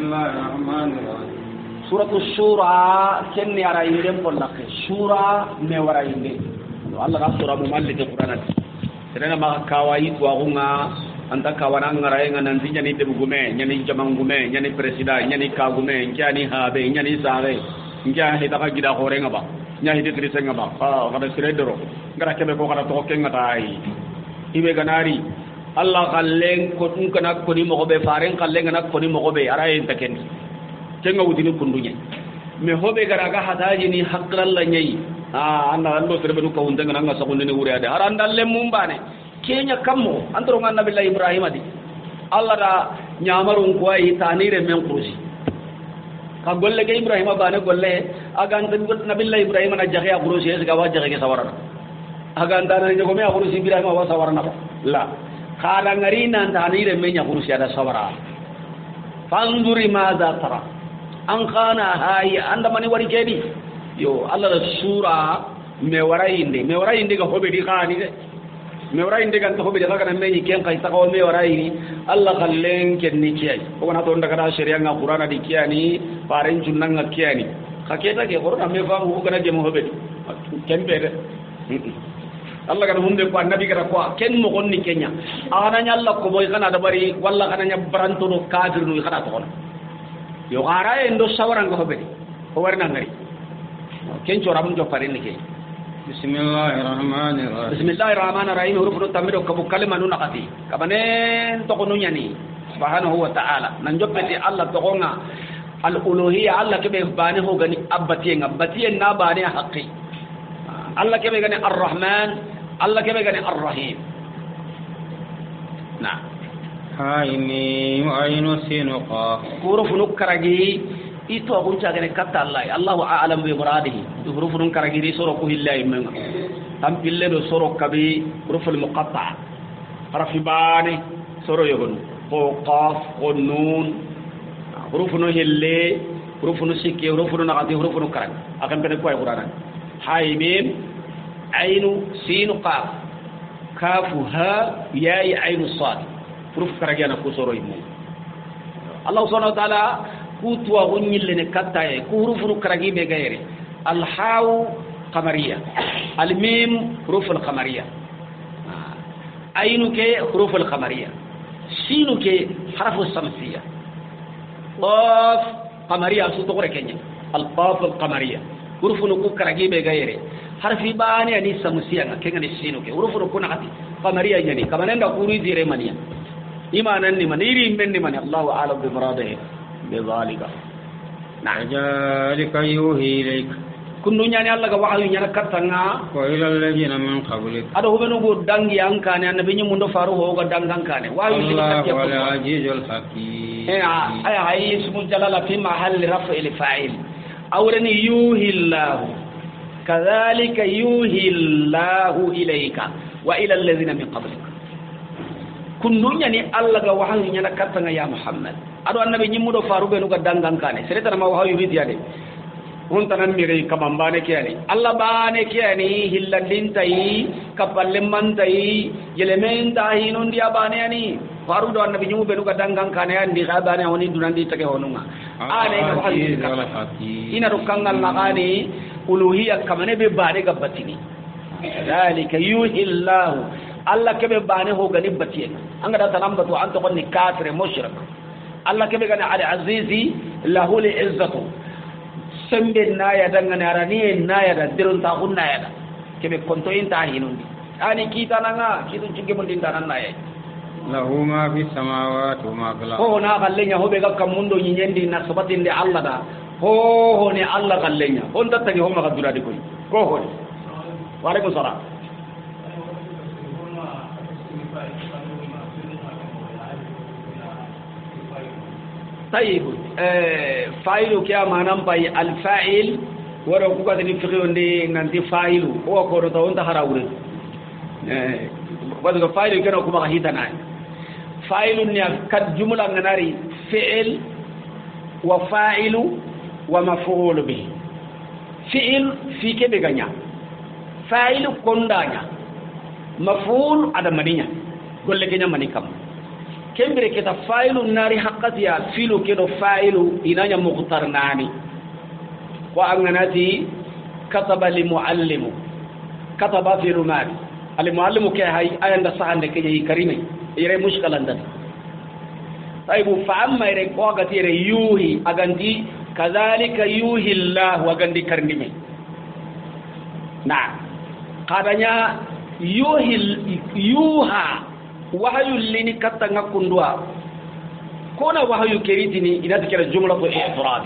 الله الرحمن الرحيم سورة الشورى كن يرى يندم بلق شورى نورا يندم الله رب سورة مملك القرآن سرنا ما كواي توغنا أنت كوانا ngarayenga nanti nyani debugume nyani jamangume nyani presida nyani kagume nyani habe nyani sare nyani hitaka gida horenga ba nyani dikrisenga ba kada siredoro ngara kebe ko kada to kenga tai ibe ganari Allah kallen ko dun kana ko ni mo be faren kallen kana ko ni mo be arayen taken kenga wudini kundunya me hobe garaga hataji ni haqqal la nyai anna ando serbe du ko undanga nga sakunde ni wuri ade arandalle mumbane kenya kammo antoro nganna billahi ibrahim adi Allah da nyamarun ko ay tanire men kursi ka golle ge ibrahim bane golle agan tan nabillahi ibrahim na jaxe kursi es ga wajaxe ge sawarana agan tan ni ko me kursi ibrahim wa sawarana la kada ngari nan tanire men nya kursi ada sawara fanzuri madza tara an kana hayi anda mani wari kedi yo Allah da sura me warayinde ga hobe di khani de me warayinde ga hobe di ga me ken kai ta ko me warayini Allah kallen ken ni kiyai ko na to ndaka da sharia nga qur'ana di kiyani paren junnan nga kiyani khaketa ke qur'ana me fa mu kana je mo hobe ken be de Allah kan hunde ko annabi gara ko ken mo gonni kenya ananya Allah ko boy kana da bari walla kana nya barantu no kafir no kana to yo gara endo sawaranga hobe ko warna ngari ken coram jo parin ke bismillahir rahmanir rahim bismillahir rahmanir rahim huruf no tamido kabu kalima nu nakati kabane to ko nunyani subhanahu wa ta'ala nan jobbeti Allah to gonga al uluhiyya Allah ke be bane ho gani abbati na bane haqqi Allah ke be gani ar-rahman Allah ke be gani ar-rahim na haimi aynu sinuqa huruf nu karagi ito akun cagane katta Allah Allahu a'lam bi muradihi hurufun karagiri soro ko hillahi men tampille do soro kabi huruful muqatta harfi bani soro yogon ko qaf ko nun hurufun hille hurufun sikki hurufun naqati hurufun karag akan bene ko ay qur'an hay mim aynu sin qaf kafu ha ya aynu sad huruf karagana ko soro yimu Allah subhanahu wa ta'ala kutuwa hunyille ne kattaye ku hurufunu karagi be gayre al haw qamariya al mim huruf al qamariya aynu ke huruf al qamariya sinu ke harf al samsiya qaf qamariya su to kenya al qaf al qamariya hurufunu ku karagi be gayre harfi bani ani samsiya kenga ni sinu ke hurufunu ku nakati qamariya yani kamanenda kuri dire maniya imanan ni maniri men ni mani Allahu a'lam bi muradihi بذلك نعم ذلك يوحي إليك كن دنيا الله كوحي نيانا كتنا وإلى الذين من قبلك هذا هو بنو دانغي أنكاني النبي نموندو فارو هو دانغ أنكاني الله هو العزيز الحكيم أي اسم جلالة في محل رفع الفاعل أولني يوحي الله كذلك يوحي الله إليك وإلى الذين من قبلك كن دنيا الله كوحي نيانا كتنا يا محمد ado annabi nyimmudo farugo no gaddangan kane sereta ma wahayu vidiyade on tanan mire kamambane kiyani alla bane kiyani hillandin tai kapalle man tai yelemen tahi non dia bane ani farudo annabi nyimmu be no gaddangan kane andi gabane woni dunandi take honunga ane ko wahayu ina rukangal magani uluhiyya kamane be bane gabbatini dalika yuhillahu alla kebe bane ho gani batiyena anga da tanamba to anto konni kafir mushrik Allah kebe gana al azizi lahu li izzatu sembe naya dangane arani naya da dirun ta hunna ya kebe konto inta hinundi ani kita nanga kitu cinge mun dinda nan naya lahu ma fi samawati wa ma fil ho na gallenya hobe ga kamundo nyendi na sabatinde Allah da ho ne Allah gallenya on tattagi ho ma gadura de koy ko ho wa alaikum salam طيب فاعل كيا مانام باي الفاعل ورا كوكا تني فيون دي نانتي فاعل هو كورو تو انت هراول وذا فاعل كانوا كما هيتنا فاعل نيا كد جمله ناري فعل وفاعل ومفعول به فعل في كبه غنيا فاعل كوندانيا مفعول ada maninya golle kenya manikam kembere kita fa'ilu nari haqqatiya filu kedo fa'ilu inanya muqtar nani wa anganati kataba li muallimu kataba filu mali al muallimu ke hay ayanda sahande ke yi karime ire mushkalan dan taibu fa amma ire ko agati ire yuhi agandi kadhalika yuhi Allah wa gandi karnime na kadanya yuha wahayu lini katanga kundwa kona wahayu keritini inati kera jumlatu i'tirad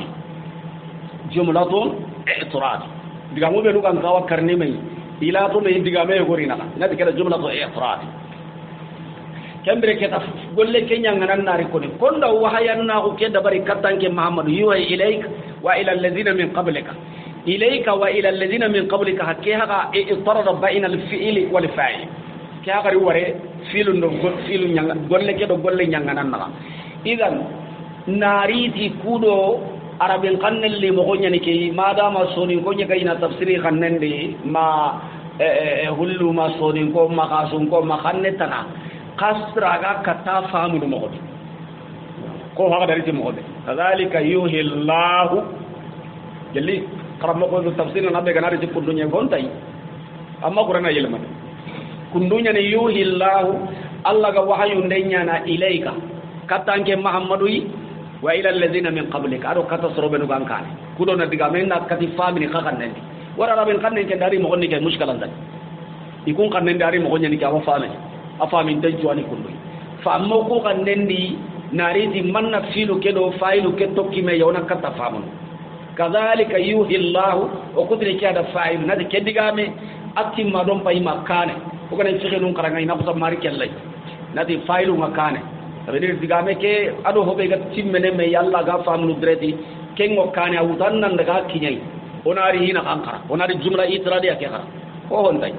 diga mo be lu kan kawa karnime ila to me diga me gorina inati kera jumlatu i'tirad kembere keta golle kenya nganan nari koni konda wahayanna ko kedda bari katanke muhammadu yuha ilayk wa ila alladhina min qablika ilayka wa ila alladhina min qablika hakka i'tarada bayna al-fi'li wal fa'il kya gari wore filu ndo filu nyanga golle kedo golle nyanga nan na idan nariti kudo arabin kannelli mo gonya ni ke madama soni gonya kayina tafsiri kannende ma hullu ma soni ko ma kasun ko ma kannetana kasra ga kata famu mo godi ko haga dari mo godi kadhalika yuhi Allah jalli karam ko tafsir na be ganari ci kundunya gontai amma qur'ana yelma kundunya ne yuhi Allah ga wahyu ndenya na ilayka katanke muhammadu wa ila alladhina min qablika ado kata sorobe no gankane kudo na diga men na kati famini khakan nendi wara rabin kanne ke dari mo gonni ke mushkalan dan ikun kanne dari mo gonni ke awa famini afamin tan juani kundu fammo ko kan nendi nari di manna filu kedo failu ke tokki me yona kata famun kadhalika yuhi Allah o kudri kada failu na de kedigame atimma don pay makane o kana fixé nun karanga ina ko mari kellay nadi failu makane redir digame ke ado hobe ga timmene me yalla ga famnu dredi kengo kane awutan nan daga kinyai onari hina kankara onari jumla itradi ake khara ko honday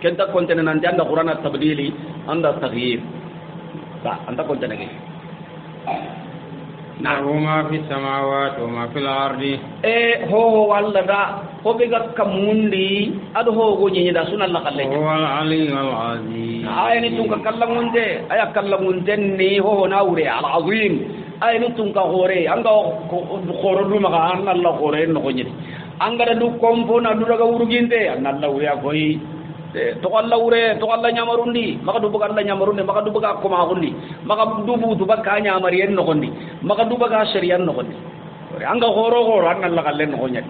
kenta kontene nan janda qur'ana tabdili anda taghyir ba anta kontene ke له ما في السماوات وما في الأرض هو والله هو بيقى كموندي أدو هو غني دا سنة الله خليه هو العلي العظيم نتونك كلمونده كلمونده ني هو ناوري العظيم نتونك غوري أنغا خورو مغا أن الله غوري نغني أنغا دو كومبو ندو رغا ورغينده أن الله وريا كوي to Allah ure to Allah nyamarundi maka du buga Allah nyamarundi maka du buga ko ma hundi maka du bu du baka nyamari en no gondi maka du buga shari'an no gondi anga horo an Allah kallen no gonya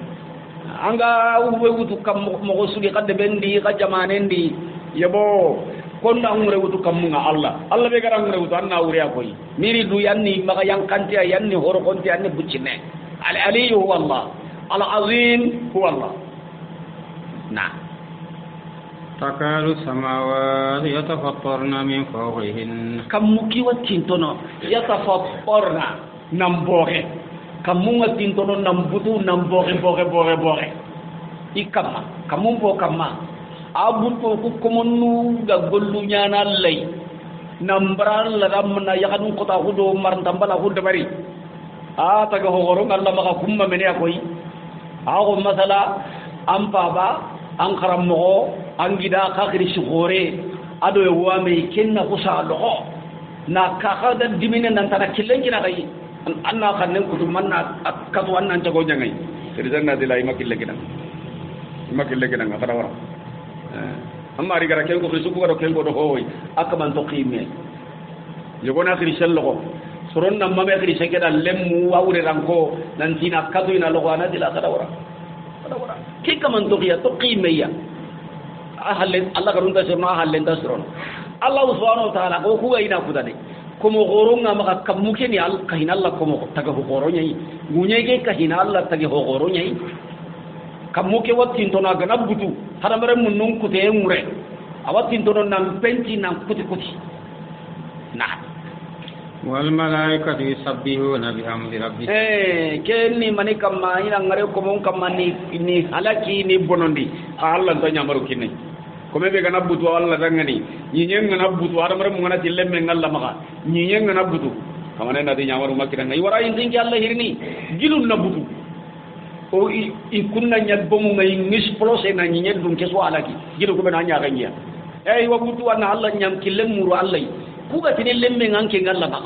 anga ube wutu kam mo go sudi kadde bendi ka jamanendi yebo konna ngure wutu kam nga Allah be gara ngure wutu anna ure akoy miri du yanni maka yang kanti yanni horo konti yanni buccine al aliyu huwa Allah al azim huwa Allah na تكاد السماوات يتفطرن من فوقهن كم مكي وتنتونو يتفطرن نمبوغي كم مو تنتونو نمبوتو نمبوغي بوغي ikama kamun bo kama abuto ku komonu ga gollu nyana lay nambral la ramna yakadun kota hudo mar tambala hudo bari taga hogoro ngalla maka kumma mene akoy ago masala ampa ba an karammo an gida kakiri shigore ado ya wa mai kinna kusa loho na kaka da dimine nan tana killen kina dai anna kannen kutu manna katu annan jago jangai kirzan na dilai makille kidan kada wara amma ri gara ken ko su ko do ken ko do hoy akaman to qime yogo na kiri shello soron nan mame kiri shekeda lemmu wawre ranko nan tina katu ina logo ana dila kada wara kika man to ya to qimeya ahalen Allah garunda sirna ahalen dasron Allah subhanahu wa ta'ala ko kuga ina kudade komo goronga maka kamuke ni al kahin Allah komo taga goronya yi munye ke kahin Allah taga goronya yi kamuke watin to na gana butu haramare munun kute mure awatin to nan penti nan kuti na والملائكة يسبحون بحمد ربهم كني ماني كما ina ngare ko mon kama ni halaki ni bonondi Allah to nyamaru kinai kome be gana butu Allah dangani nyinyen ngana butu adamare mo ngana tille men ngalla maka nyinyen ngana butu kamane na di nyamaru makira ngai wara yin dinki Allah hirni gilun na butu o i kunna nyat bomu ngai ngis plose na nyinyen dum keso alaki gilu ko be na nya ganya wa butu ana Allah nyam kille muru Allah kuga tini lembe nganke ngalla ba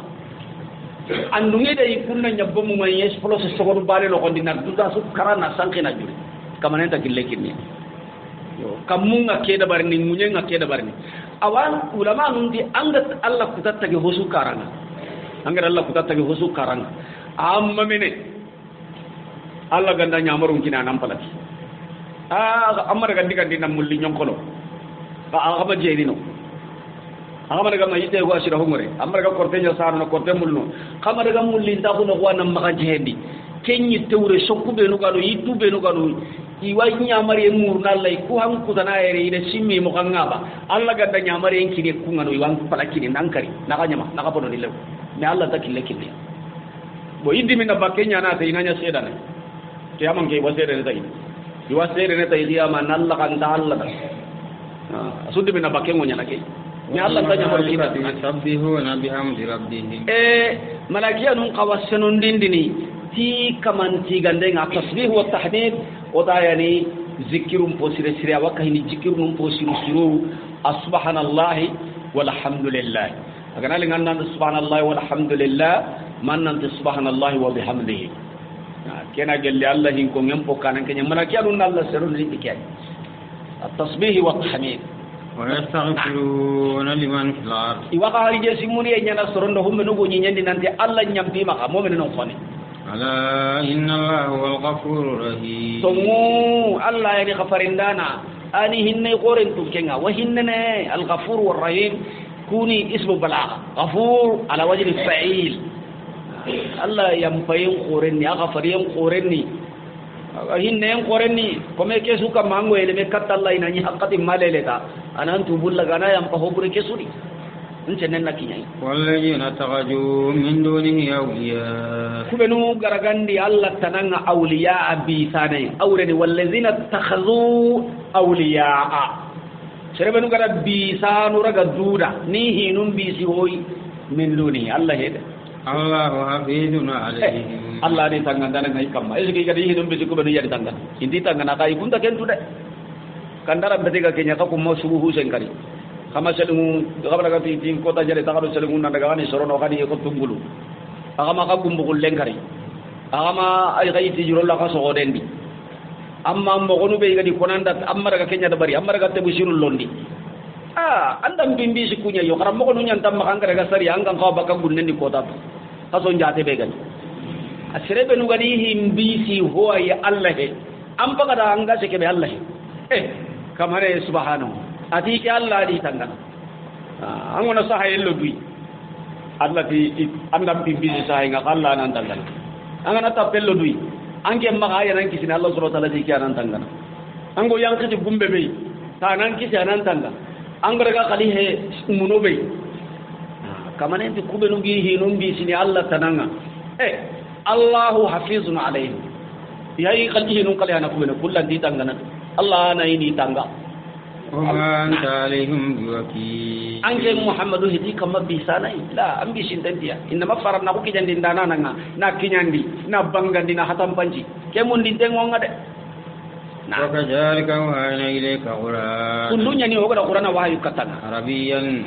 andunge dai kunna nyabbo mu may esplos sogoru bare no kondi nar duda su karana sankina juri kamane ta gille kinni yo kamunga keda barni munyenga keda barni awan ulama nundi angat Allah kutatta ge hosu karanga angat Allah kutatta ge hosu karanga amma mene Allah ganda nyamarun kina nampalati amma daga digandi nam mulli nyonkolo ama jeerino ama daga ma yite go asira hongore amma daga korte nya sarno korte mulno kama daga mulli nda ko no wana maka jeedi kenyi tewre sokku be no galo yitu be no galo i way nyamari murna lay ku ham ku tana ere ide simmi mo kangaba alla gadda nyamari en kide ku ngano iwan palakini nankari naka nyama naka podo dilew me alla takille kille bo indi min bakke nyana te inanya sedane te amang ke wasere ne tay di wasere ne tay dia man alla kan ta alla sudi min bakke ngonya nake ni alla ta nyamar kita yusabbihuna bihamdi rabbihim malakiya nun qawassanun dindini ti kaman ti gande nga tasbih wa tahmid o da yani zikirum posire sire wa kahini zikirum posiru siru subhanallahi walhamdulillah agana lingan nan subhanallahi walhamdulillah man nan subhanallahi wa bihamdihi kena gelle allah hin ko ngem pokanan kenya malakiya nun allah serun ni tikay at-tasbih wa tahmid wa yastaghfiruna liman fil ard iwa ka hari je simuni e nyana sorondo humbe no go nyandi nanti allah nyampi maka mo men non fone ala inna allaha huwal ghafurur rahim tomu allah yani ghafarindana ani hinne qoren tu kenga wa hinne al ghafur war rahim kuni ismu balagha ghafur ala wajhi fa'il allah yampayin qoren ya ghafarin qoren ni hinne qorenni kome ke suka mango ele me katalla ina ni haqqati maleleta anan tubulla gana yam pa hobure ke sudi ncenen nakinyai walladheena taghaju min dunihi awliya kubenu garagandi allah tananga awliya bi sanai awreni walladheena takhadhu awliya serebenu gara bi sanu raga duda ni hinum bi si hoy min dunihi allah hede Allahu hafizun alaihim Allah ni tangan dana ngai kamma esiki gadi hidum bisiku bani yadi tangan inti tangan akai kunta kentu de kandara betika kenya ka kummo subuhu senkari kama selungu kabara ka ti kota jare takaro selungu nanda gani sorono kadi ko tungulu agama ka gumbugul lenkari agama ay kai ti juro la ka so odendi amma mo gonu be gadi konanda amma daga kenya da bari amma daga tebu sirul londi andam bimbi sikunya yo karam mo ko nyan tam makanga daga sari angan ka baka gunnendi kota kaso njate be gadi asirebe nu gadi himbisi huwa ya allah am paga da anga se ke be allah kamare subhanahu ati ke allah di tanga angona sahay lo dui allah ti andam bimbisi sahay nga allah nan tanga angana tapello dui ange maga ya nan kisina allah subhanahu wa ta'ala di kianan tanga ango yang kiti gumbe be tanan kisi anan tanga angara ga kali he muno be kamane ti kubenu gi hinum bi sini allah tananga Allahu hafizun alayhi yayi qalbi nun kali ana kubenu kullan di tangana Allah na ini tangga wa anta alaihim biwakil ange muhammadu hidi kama bisana la ambi sintentia inna mafaram na ko kijandi ndana nanga na kinyandi na bangandi na hatam panci kemun di tengonga de wa kadhalika wahayna ilayka qur'an kullunya ni hoga qur'ana wahyu katana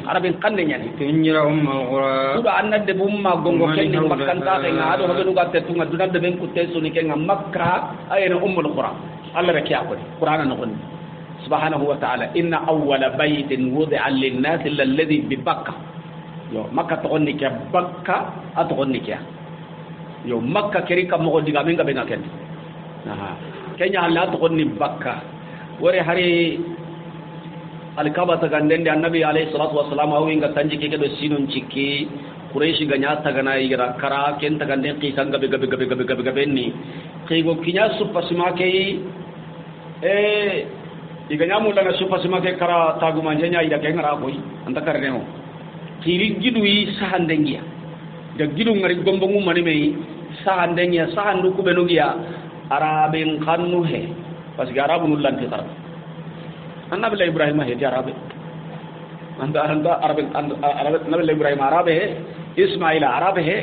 arabin kanne nyani tunjira ummul qur'an kuda annade bumma gongo kenni makkanta ke ngado hoga nuga tetunga dunande ben kutte suni ke makka ayena ummul qur'an alla be kiya ko qur'ana no gon subhanahu wa ta'ala inna awwala baytin wudi'a lin-nas alladhi bi bakka yo makka to onni ke bakka at onni ke yo makka keri kam mo diga men ga be ngaken kenya Allah to onni bakka wore hari alkaba ta gandende annabi alayhi salatu wassalam awi nga tanji ke do sinon cikki quraish ganya ta gana igra kara ken ta gande qisan gabe ni qigo kinya supasma ke iganya mulla na supasma ke kara taguma jenya ida ke ngara boy anta karne mo kiri gidu yi sahandengia da gidu ngari gombongu mani me sahandengia sahandu ku benugia arabin kannu he parce que arabu nullan ti tar annabi ibrahim he ti arabe anda arabe nabi ibrahim arabe he ismaila arabe he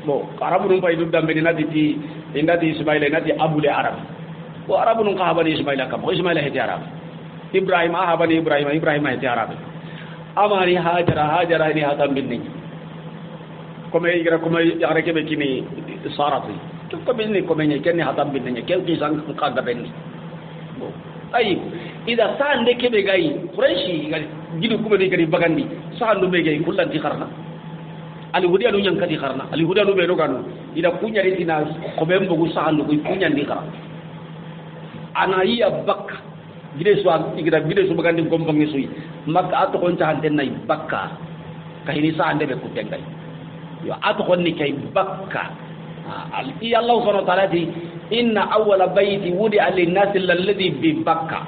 bo arabu num pay dudam be nadi ismaila nadi abule arab bo arabu num ka habani ismaila kam ismaila he ti arabe ibrahim he ti arabe amani hajara ni hatam binni comme igra comme yare ke be kini sarati to ko binni comme ni ken hatam binni ken ki sang ka da benni ay ida sande ke be gai quraishi gali gidu kuma ni gari bagandi sandu be gai kullanti kharna ali hudi anu nyang kati kharna ali hudi anu be no kanu ida kunya ri dina ko be mbugu sandu ko kunya ndi kharna ana iya bakka gide so bagandi gombang ni suyi makka ato kon ta handen nay bakka kahini sande be kutengai yo ato kon ni kay bakka al iya allah subhanahu wa ta'ala di inna awwala bayti wudi'a lin-nas alladhi bi bakka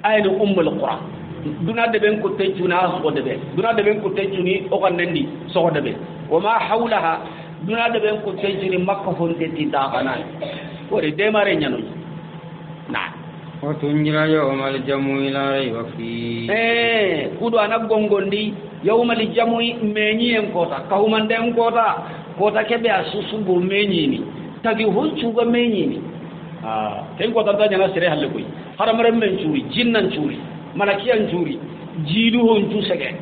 ayna ummul qura duna de ben ko tencuna so de be duna de ben ko tencuni o kan nandi so de be wa ma hawlaha duna de ben ko tencuni makka fonte ti da kana ko de mare nyano na wa tunjira yawmal jam'i la rayba fi kudo anak gongondi yawmal jam'i meñi en kota kawmande en kota kebe asusu go meñi ni tagi honcu go meñi ni ken ko tanta nyana sere halle koy haramare men curi jinnan curi malakiyan curi jidu honcu sege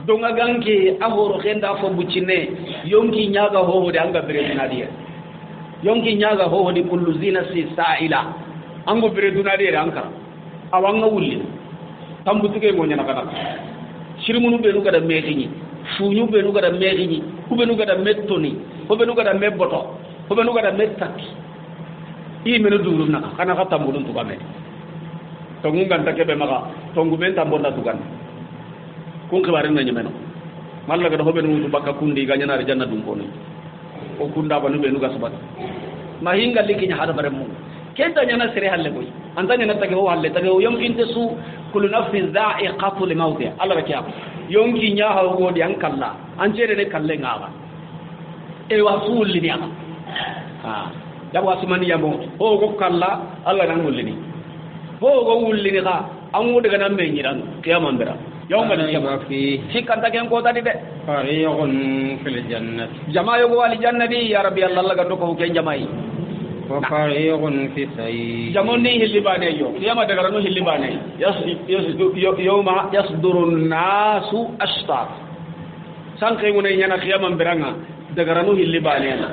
donga ganke ahoro khenda fo bucine yonki nyaga ho de anga bere dinadiya yonki nyaga ho di kullu zina si sa'ila ango bere dinadiya ankara awanga wulli tambutuke ngo nyana kana shirmunu be nuga da mexini fuñu be nuga da mexini ku be nuga da mettoni ko be nuga da mebboto ko be nuga da mettaki i meno durum na kana ka tambulun to game to ngungan take be maka to ngumen tambonda tugan kun kibare na nyemeno malla ga do be nu bakka kundi ga nyana janna dum ko ni o kunda banu be nuga sabat mahinga likinya hada bare mu kenta nyana sere halle boy antanya na tage ho halle tage ho yom kinte su kullu nafsin dha'iqatul maut Allah rakiya yonki nya ha go di an kalla an cere ne kalle ngaba e wasul li niama da wasimani yamo ho go kalla Allah nan wulini ho go wulini ka an wude ga nan me nyiran kiyaman bira yawma al-jama fi fikanta ken ko tadi de fariqun fil jannati jama yo go wal jannati ya rabbi Allah ga do ko ken jamai wa fariqun fi sayyi jamoni hilibane yo kiyama daga no hilibane yawma yasduru an-nasu ashtar san kay mun nyana kiyaman biranga daga no hilibane na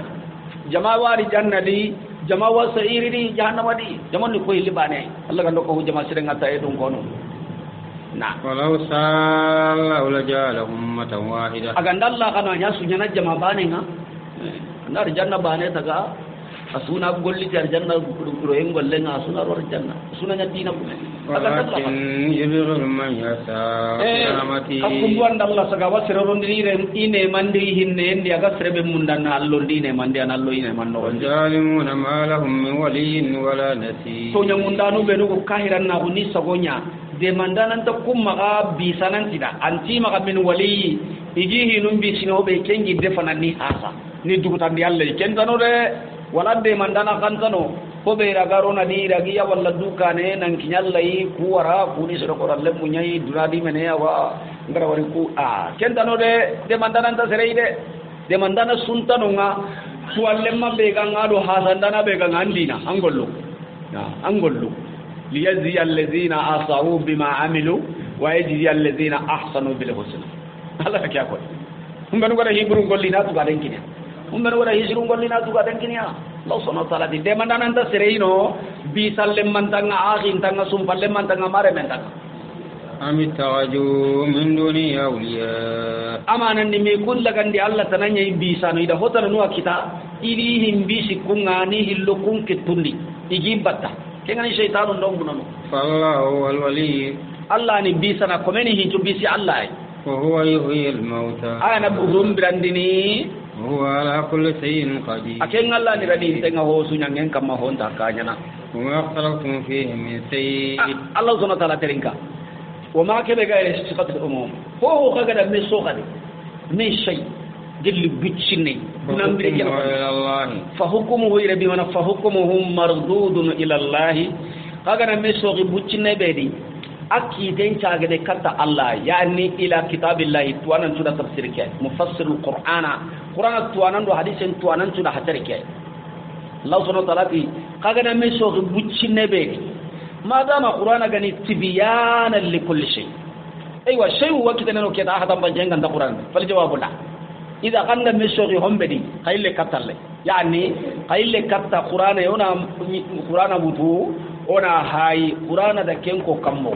jama wari jannati jama wa sa'iri jahannama di jamoni ko hilibane Allah ga do ko jama sirenga ta edun kono na walau salla wala jala ummatan wahida aganda Allah kana nya sunya jama bane nga nar janna bane taga asuna golli jar janna kuro en golle nga asuna ro janna asuna nya dina bu walakin yudhil man yasa amati akumbuan Allah saga wasira rondiri re ine mandi hinne ndi aga serebe mundanna allo ndine mandi anallo ine manno zalimuna ma lahum min waliyyin wala nasi to nya mundanu be no kahiran na uni sagonya de mandanan ta kumma ga bisanan tida anti maka min wali ijihi num bi sino be kengi defana ni asa ni dugutan di Allah ken tano de wala de mandana kan tano ko be ragaro na di ragiya walla dukane nan kinyallai kuwara kuni sero ko ralle munyai duradi mene awa ngara wari ku ken tano de mandanan ta serei de mandana suntano nga tuwalle mabbe ga ngado hasandana be ga ngandina angollo ليجزي الذين أصابوا بما عملوا ويجزي الذين أحسنوا بالحسنى الله كيا كوي هم بنو كده هيبرون قلنا تقادن كنيا هم بنو كده هيشرون قلنا تقادن كنيا الله سبحانه وتعالى دي دمان دان أنت سرينو بيسال لمن تانغ آخين تانغ سومبال لمن تانغ مارة من تانغ أم اتخذوا من دونه أولياء أمانا نمي كل لغن دي الله تنانيا بيسانو إذا هوتر نوا كتا إليهم بيسكون غاني هلوكون كتوني إجيب بطا kengani shaytanun dong bunano fallahu wal wali Allah ni bisana komeni hinju bisi Allah wa huwa yuhyil mauta ana burum brandini huwa ala kulli shay'in qadir aken Allah ni radi tenga ho sunyangen kama honta kanyana wa akhtalakum fihi min shay Allah subhanahu wa ta'ala terinka wa ma kebe ga istiqatul umum ho kaga da me so kade me shay dilli bitchine dunambire Allah fa hukmuhu ila bi wana fa hukmuhum mardudun ila Allah kaga na meso gi bitchine bedi akki den caga de kata Allah yani ila kitabillahi tuanan sudah tafsir ke mufassirul qur'ana tuanan do hadisen tuanan sudah hatar ke Allah subhanahu wa ta'ala kaga na meso gi bitchine bedi madama qur'ana gani tibyanan li kulli shay aywa shayu wakita no keta hatan banjenga nda qur'an fal jawabu la ida kanda mesori hombedi kayle katalle yani kayle katta qur'ana yona qur'ana butu ona hay qur'ana da kenko kammo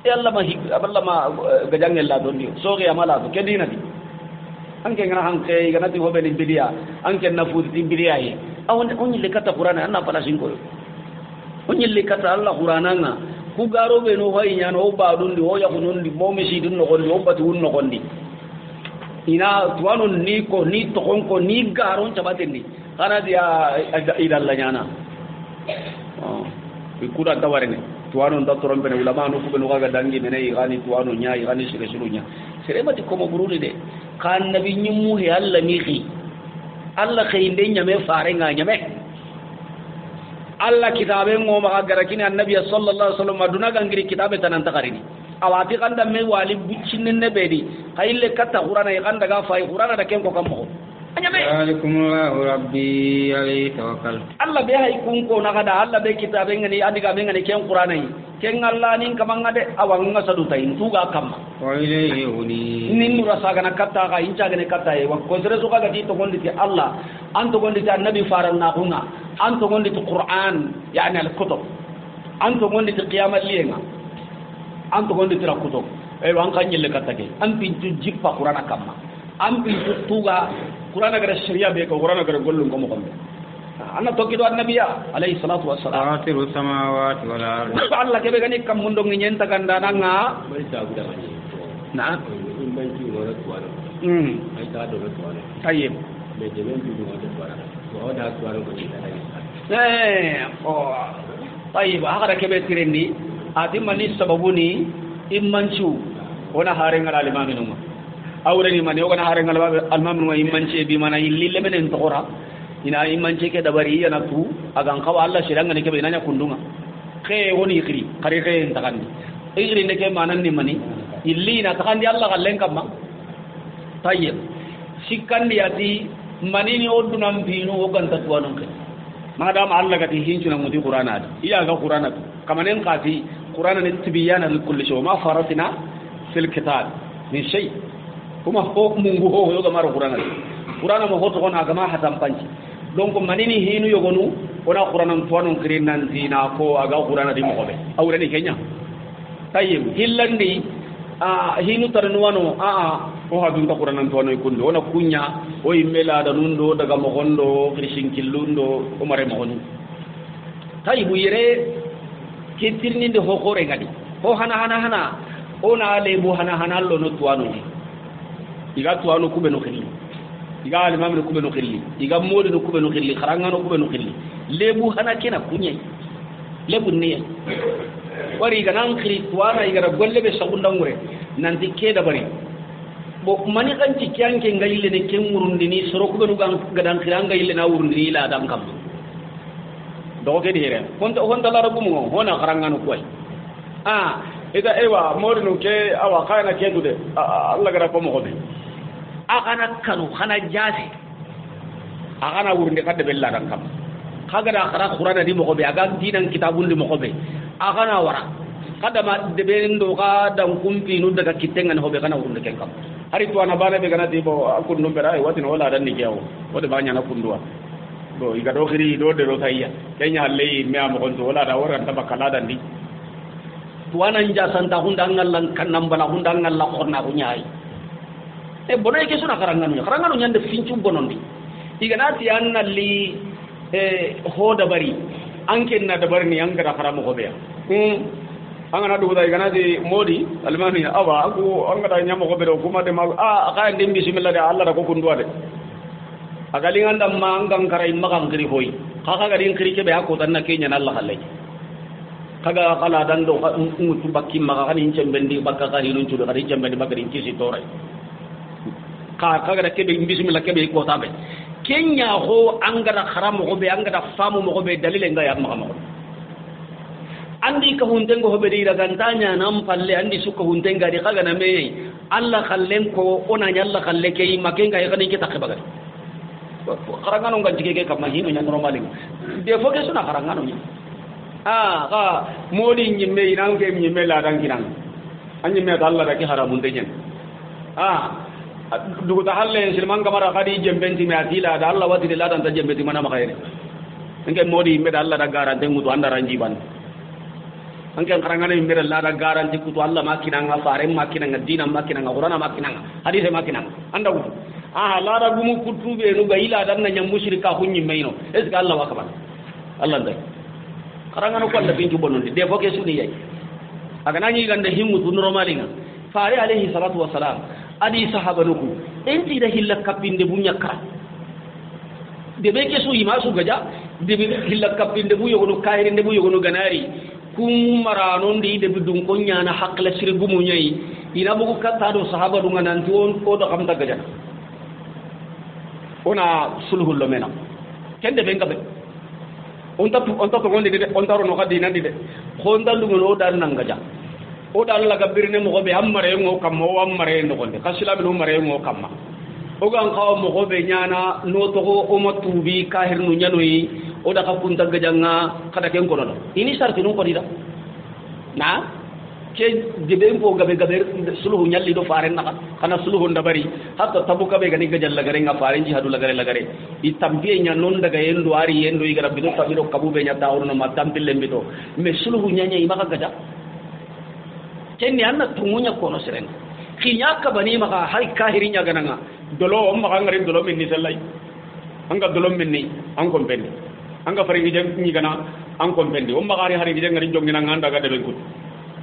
yalla ma gajange la dondi soge amala to kedina di anke ngana hanke ganati hobeni bidia anke nafuti bidia yi awon onyi le kata qur'ana anna pala sinko onyi le kata alla qur'ana nga ku garo be no hoy nyano ba dundi o ya kunundi mo mesi dun no gondi o batu no gondi ina tuwano ni ko ni to konko ni garon tabatendi kana dia ida alla nyana ikura tawarene tuwano nda torombe ne ulama no kubeno ga dangi mene igani tuwano nya igani siresulunya seremati ko mo burudi de kan nabi nyimu he alla mihi alla khayinde nyame farenga nyame alla kitabe ngoma garakini annabi sallallahu alaihi wasallam aduna gangiri kitabe tanan takarini awati kanda me wali buccinen ne bedi kayle katta qur'ana e kanda ga fay qur'ana da ken ko kammo anyame alaikumullahu rabbi alayhi tawakkal alla be hay kun ko nakada alla be kitabe ngani adiga be ngani ken qur'ana yi ken alla nin kamanga de awanga sadu tayin tuga kamma wa ilayhi uni nin rasa gana katta ga incha gane katta e wa ko sere so ga ti to gondi ti alla an to gondi ti annabi faran na hunga an to gondi ti qur'an yani al kutub an to gondi ti qiyamal liyenga an to gondi ti kutub e wan kan yelle katta ke an pintu jippa qur'ana kamma an pintu tuga qur'ana gara sharia be ko qur'ana gara gollum ko mo kombe anna tokkido annabiya alayhi salatu wassalam fatiru samawati wal ardi Allah kebe gani kam mundo ngi nyenta kanda nanga na imbanci wala tuwala ai ta do tuwala tayyib me jemen bi do tuwala to da tuwala ko ni tayyib akara kebe tirendi ati mani sababuni immancu ona harengal alimaminuma awreni mani ogana harengal alimaminuma immanci bi mana illille menen tokora ina immanci ke dabari yana tu agan kawa Allah shiranga ne kebe nanya kundunga ke woni ikri kare ke takandi ikri ne ke manan ni mani illi na takandi Allah kallen kamma tayyib sikandi ati manini odunam binu oganta tuwanon ke madam Allah gati hinjuna mudi qur'ana iya ga qur'ana kamanen qati qur'ana ne tibyana likulli shay ma faratina fil kitab min shay kuma ho mungu ho yoga maro qur'ana mo hoto kona agama hatam panci donc manini hinu yogonu ona qur'ana tuwanon kirin nan dina ko aga qur'ana di mo be awrani kenya tayyib hillandi hinu tarnuwano o hadun ta qur'anan to no kundo ona kunya o imela da nundo daga mo gondo krishin killundo o mare mo gonu tayibu yere kitirni de ho kore ngadi ho hana ona lebu hana lo no tuwano ni iga tuwano kube no khilli iga alimam no kube no khilli iga modi no kube no khilli kharanga no kube no khilli lebu hana kena kunya lebu ne wari ga nan khiri tuwana iga golle be sagundangure nanti ke da bari bo mani kan ci kyanke ngayile ne ken wurundi ni soro ko benu gadan khiranga yille na wurundi la dam kam do ke dire honta la rabu mo hona kharanga no koy ida ewa modinu ke awa kana ke dude Allah gara ko mo ko be akana kanu khana jasi akana wurundi kadde bella dam kam kaga da khara qur'ana di mo ko be aga dinan kitabun di mo ko be akana wara kada ma deben do ka dan kumpi nu daga kitengan hobe kana urunde ken kam hari to ana bana be kana tibo akun no bera wati no wala dan ni kewo wode banya na kundua do iga do khiri do de do tayya kenya halle me am gonto wala da wara tabakala dan di to ana nja santa hundang ngallan kanam bala hundang ngalla khorna ko nyaay e bonoy ke suna karanganu nyande finchu bonondi iga nati annalli hoda bari anke na dabar ni anga da haramu hobe anga na duda igana di modi almani awa aku anga da nyamo hobe do kuma de ma aka ndem bismillah de Allah da ko kundwa de agali nganda manga ngara imma kan kiri hoyi kaka ga din kiri ke be ako tanna kenya na Allah halle kaga kala dan do ngutu bakki ma kan in cembendi bakka ka hinun cudo kadi cembendi bakka din kisi tore kaga da ke be bismillah ke be ko tabe kenya ho angara haramu hobe angara famu mo hobe dalile nga ya ma andi ka huntengo hobe dira gantanya nam palle andi suka huntenga di kaga na me Allah kallen ko ona nyalla kalle ke makenga ya kani kita kebaga karangano nganjike ke kama hinu nya normali de foke suna karangano nya ka modi nyimme inang ke nyimme la dan kinang anyi me Allah da ki haramun denyen dugu ta halle silman kamara kadi jembenti me atila da Allah wati de ladan ta jembenti mana makayre ngem modi me da Allah da garante mutu anda ranjiban angken karangane me da lada garanti kutu Allah makina nga fare makina nga dina makina nga qur'ana makina nga hadise makina anda wutu lada gumu kutu be no ga ila dan na nyam mushrika hunni meino es ga Allah wakaba Allah ndai karangano ko Allah bintu bonondi de foke suni yayi aga nani ganda himmu tu normalinga fare alayhi salatu wassalam adi sahabanuku enti da hilla kapinde bunya kara de be ke su imasu gaja de be hilla kapinde bu yogo no kayrinde bu yogo no ganari kum marano ndi de bidun ko nyana hakla sirgu mu nyai ina bugu katta do sahaba du nganan ton ko do kam tagaja ona sulhul lo mena kende be ngabe on ta to gonde de on taro no kadi nandi de honda lu no dar nangaja o dal la gabirne mo be amare ngo kam mo amare no gonde kasila be no mare ngo kamma o gan kaw mo be nyana no to o matubi kahir nu nyanoi o da ka punta gajanga kada ken ko no ini sarti no ko dida na ke dibe ko gabe sulhu nyalli do fare na kana sulhu ndabari hatta tabuka be gani gajal lagare nga fare ji hadu lagare itambi nya non daga yendo ari yendo igara bido tabiro kabube nya tawru no matambil lembito me sulhu nyanya imaka gaja kenni anna tumunya kono seren kinya ka bani maka hay kahirinya gananga dolo o maka ngari dolo minni sallai anga dolo minni an kompendi anga fari gije ni gana an kompendi o maka hari gije ngari jongina nganda ga debe kut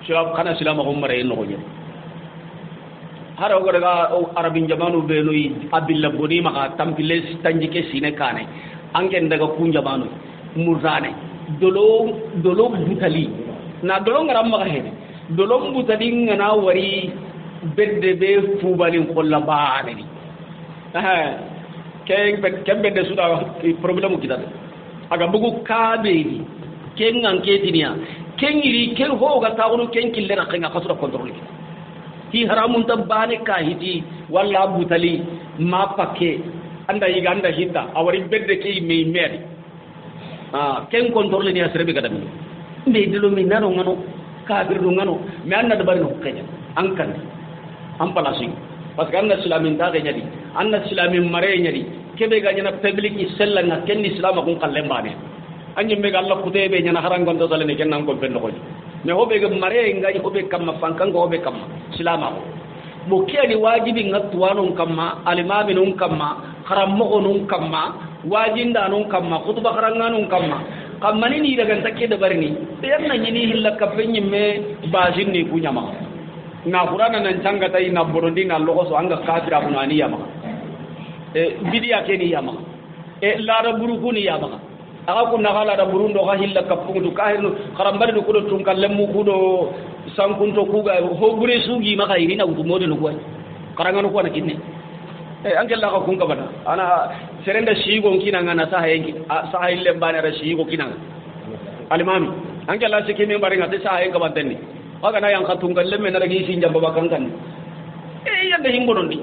silab kana silama ko mare no goje haro go daga arabin jamanu be no abilla boni maka tampile tanjike sine kane angen daga kun jamanu muzane dolo butali na dolo ngaram maka hede dolom butadin ngana wari bedde be fubalin kolla baane ni ken bedde suda problème kita aga bugu kabe ni ken anketinia ken iri ken ho ga taunu ken kille ra kenga kasura control ki haramun tabane ka hiti walla butali ma pakke anda yiga anda hita awari bedde ke me meri ken control ni asrebe gadam me dilo mi nano ngano kafir du ngano me anna da bari no kenya an kan an palasi parce que anna islamin ta ga nyadi anna islamin mare nyadi kebe ga nyana public isella na ken islam ko kalle mbane anyi me ga Allah kutebe nyana harangon do dole ne ken nan ko ben ko me hobe ga mare ngai hobe kamma fankan go hobe kamma islama ko mo keni wajibi ngatwanu kamma alimamin kamma harammo nun kamma wajinda nun kamma khutba haranganun kamma kamani ni daga take da barni bayan nan yini hilla kafin me bazin ne kunya ma na qur'ana nan tanga tai na burundi na lokoso anga kafira bunani yama bidiya ke ni yama la da buruku ni yama aga kun na kala da burundo ga hilla kafin du kahir karambari du kudo tun kallem mu kudo sankunto kuga ho gure sugi maka irina utu modelo ko karangano ko na kinne an kella ka kun kabana ana serenda shigo kina ngana sahayin lembane ra shigo kina alimami an kella sikimi bari ngate sahayin kabantenni waga na yang katungal lemme na lagi sinja babakan kan yanda himbonon ni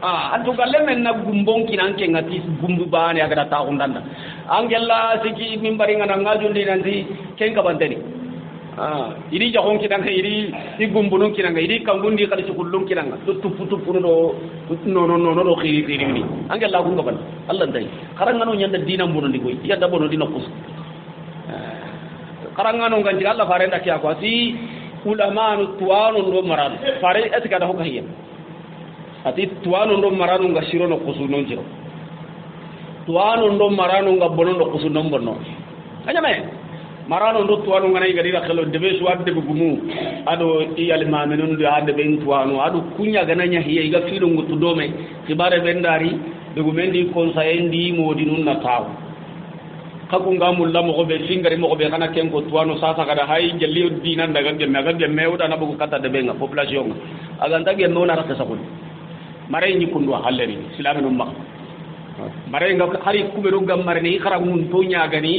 antungal lemme na gumbong kina anke ngati gumbu bane aga ta undanda an kella sikimi bari ngana ngajundi nanti ken kabantenni iri jahon kidanga iri igumbunun kidanga iri kangundi kali sukullun kidanga tupu no do khiri ni anga la gunga ban Allah dai karangano nyanda dina bono ndi koy yanda bono dina kus karangano ganji Allah fare ndak ya ko si ulama nu tuwanu ndo maran fare etika da hokayya ati tuwanu ndo maranu nga shiro no kusu non jiro tuwanu ndo maranu nga bono no kusu non bono anyame marano ndo tuwanu ngana igari la khalo debe so adde bugumu ado iyal mamenun do adde ben tuwanu ado kunya gananya hiya iga filo ngutu dome kibare bendari de gumendi konsayendi modi nun na taw kaku ngamul la mo be singari mo be kana ken ko tuwanu sasa kada hay jelli dinan daga gemme uda na bugu kata de benga population aga ndage no na rata sakul mare ni kundu halleri islamin umma mare nga hari kuberu gammare ni kharamun to nyagani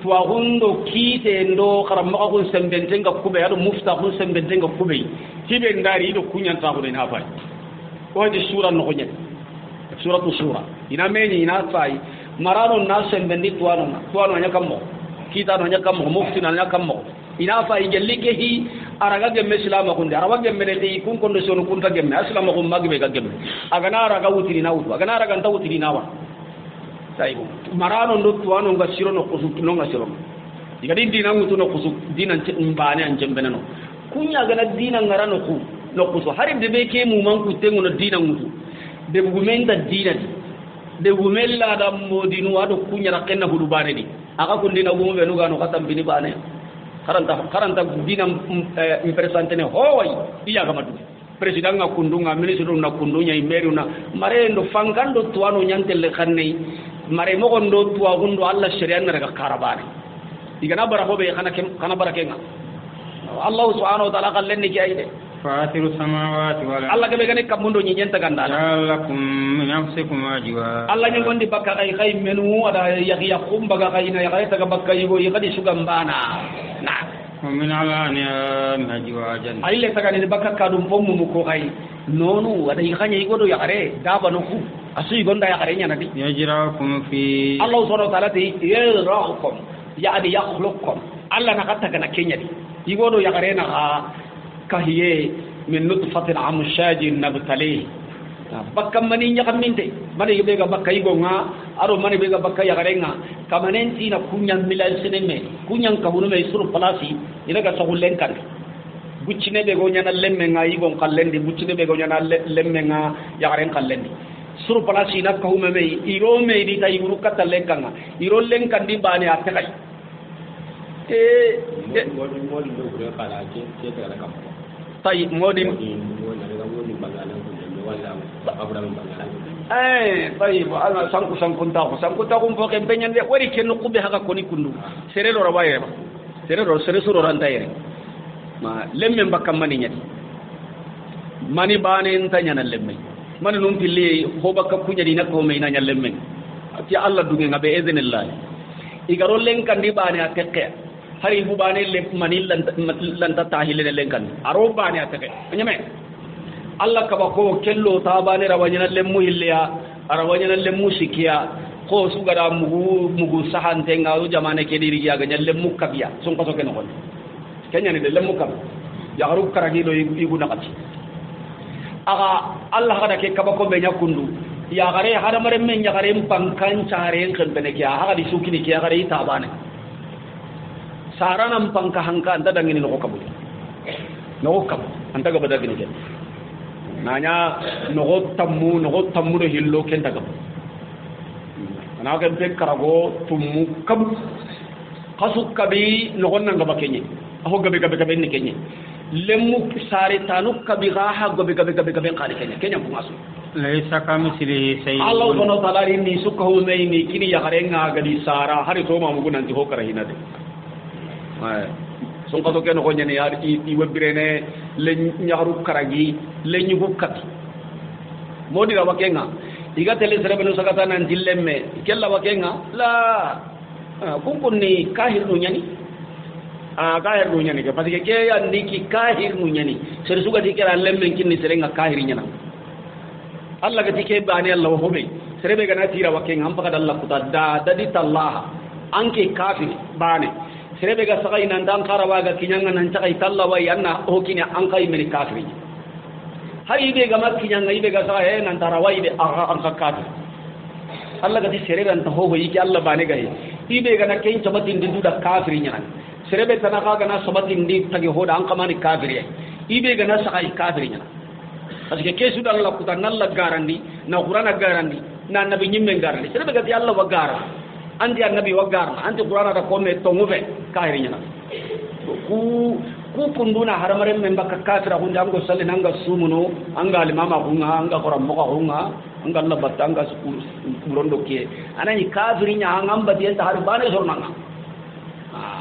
tuwahundo kite ndo karamaka kun sembentenga kube ado mufta kun sembentenga kube tibe ndari ido kunyan ta ko ina fay wadi sura no ko nyet suratu sura ina meni ina fay marano na sembendi tuwano nya kammo kita no nya kammo mufti na nya kammo ina fay gelike hi araga gemme islama kunde arawa gemme de kun condition kun ta gemme islama kun magbe ga gemme agana araga wutiri na wutu agana araga nta wutiri na wa saibu marano ndo tuano nga siro no kusu no nga siro igadi dina ngutu no kusu dina mbane an jembena no kunya gana dina ngarano ku no kusu hari de be ke mu man ku tengu no dina ngutu de bugumenta dina de gumella da modinu ado kunya rakenna hudu bane di aka kun dina gumu be no ga no katam bini bane karanta dina impresante ne hoy iya ga madu president nga kundunga ministre na kundunya imeru na mare ndo fangando tuano nyantelle khanne mare mo gondo tuwa gundo alla sharia ngara karabane igana barako be kana barakenga Allah subhanahu wa ta'ala kallenni kiyide فاطر السماوات والارض Allah ke be gane kamundo nyi nyenta gandala lakum min anfusikum ajwa Allah nyi gondi bakka kay menu ada yakum baga kay na yakay taga bakka yigo yikadi sugambana na ومن علانيا مجواجا ay le taga ni bakka kadum pommu mu ko kay nonu ada yikanya yigodo yakare daba no ku asu gonda yakare nyana di يجراكم في Allah subhanahu wa ta'ala ti yarakum yani yakhluqukum Allah na katta kana kenya di yigodo yakare na kahiye min nutfatin amshajin nabtali bakka mani nyakaminte mani bega bakka igonga aro mani bega bakka yagarenga kamanenti na kunyan milal sineme kunyan kahunu me suru palasi ilaga sahulen kan buccine be go nyana lemmenga igon kallendi buccine be go nyana lemmenga yagaren kallendi suru palasi na kahume me iro me di tay uru kata lenkanga iro lenkan di bane atakai tay modi tay ana sanku ta ko foke benyan de wari ken ko be haka koni kundu sere lo rawaye ba sere suro rantayre ma lemme bakam mani nyati mani bane ntanya na lemme mani num pilli ho bakka kunya dina ko me na nya lemme ti Allah dunge ngabe ezenillah igaro lenkan di bane atekke hari bu bane le mani lanta tahile lenkan aro bane atake nyame Allah ka bako kello ta bane rawanya lemmu hilya arawanya lemmu sikiya ko su gada mugu sahante ngaru jamane ke diri ya ganya lemmu kabiya sun ko ken ko kenya ni lemmu kab ya garu karagi do igu nakati aga Allah kada ke kabako be nyakundu ya gare hada mare men ya gare pangkan care en kan bene kya haga di sukini kya gare ta bane saranam pangka hangka anta dangini no kabu anta ga bada gini ke nanya no tammu do hillo ken daga ana ga be karago tummu kabu kasu kabi no gonna ga bakenye aho gabe ni kenye lemmu sare tanu kabi ga ha gabe qali kenya ko asu laysa kamithlihi shay'un Allah subhanahu wa ta'ala ni sukahu mai ni kini ya garenga ga di sara hari to ma mugunan ti hokara hinade son ko to ken ko nyane ya i webirene le nyaru karagi le nyugo kat modi ra wakenga iga tele sere benu sakata nan dillemme kella wakenga la kunkun ni kahir no nyani kahir no nyani ke parce que ya ndiki kahir no nyani sere suga dikira lemme kinni sere nga kahir nyana Allah ga tike bani Allah hobe sere be gana tira wakenga am pakada Allah kuta dadi tallah anke kafir bane serebe ga sagai nan dan karawa ga kinyanga nan takai talla wa yanna hokini an kai meni kafiri hari be ga mak kinyanga ibe ga sagai nan tarawa ibe an ka kafir Allah ga ti serebe an to ho yi Allah bane ga ibe ga na ken sabatin dindu da kafiri nyan serebe tanaka ga na sabatin di tagi hoda an kamani kafiri ibe ga na sagai kafiri nyan parce que kesu dal Allah kutan Allah garandi na qur'ana garandi na nabi nyimme garandi serebe ga ti Allah wa gara anti annabi wagarna anti qur'ana da konne to nguve kahiri nyana ku kunduna haramare men bakka kafira hunde ango salle nanga sumuno anga limama hunga anga qoram mo hunga anga Allah batanga murondo ke anani kafiri nya ngamba di enta harbane sornanga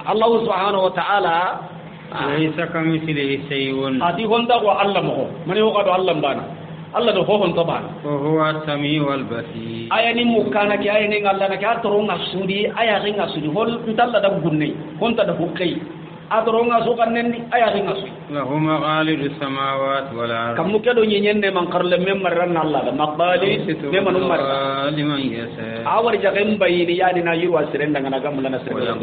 Allah subhanahu wa ta'ala laysa kamithlihi shay'un ati honda ko Allah mo mani ko do Allah bana Allah do hohon taban wa huwa as-sami'ul basir ayani mukana ki ayani Allah na ka toronga sudi aya ringa sudi hol ntalla da gunne honta da hukkai atoronga so kanen aya ringa sudi lahu maqalidus samawati wal ardi kam muke do nyenyen ne man karle memmaran Allah da maqali ne man umar liman yasa awar jagem bayini yani na yiwa siren daga na gamu na siren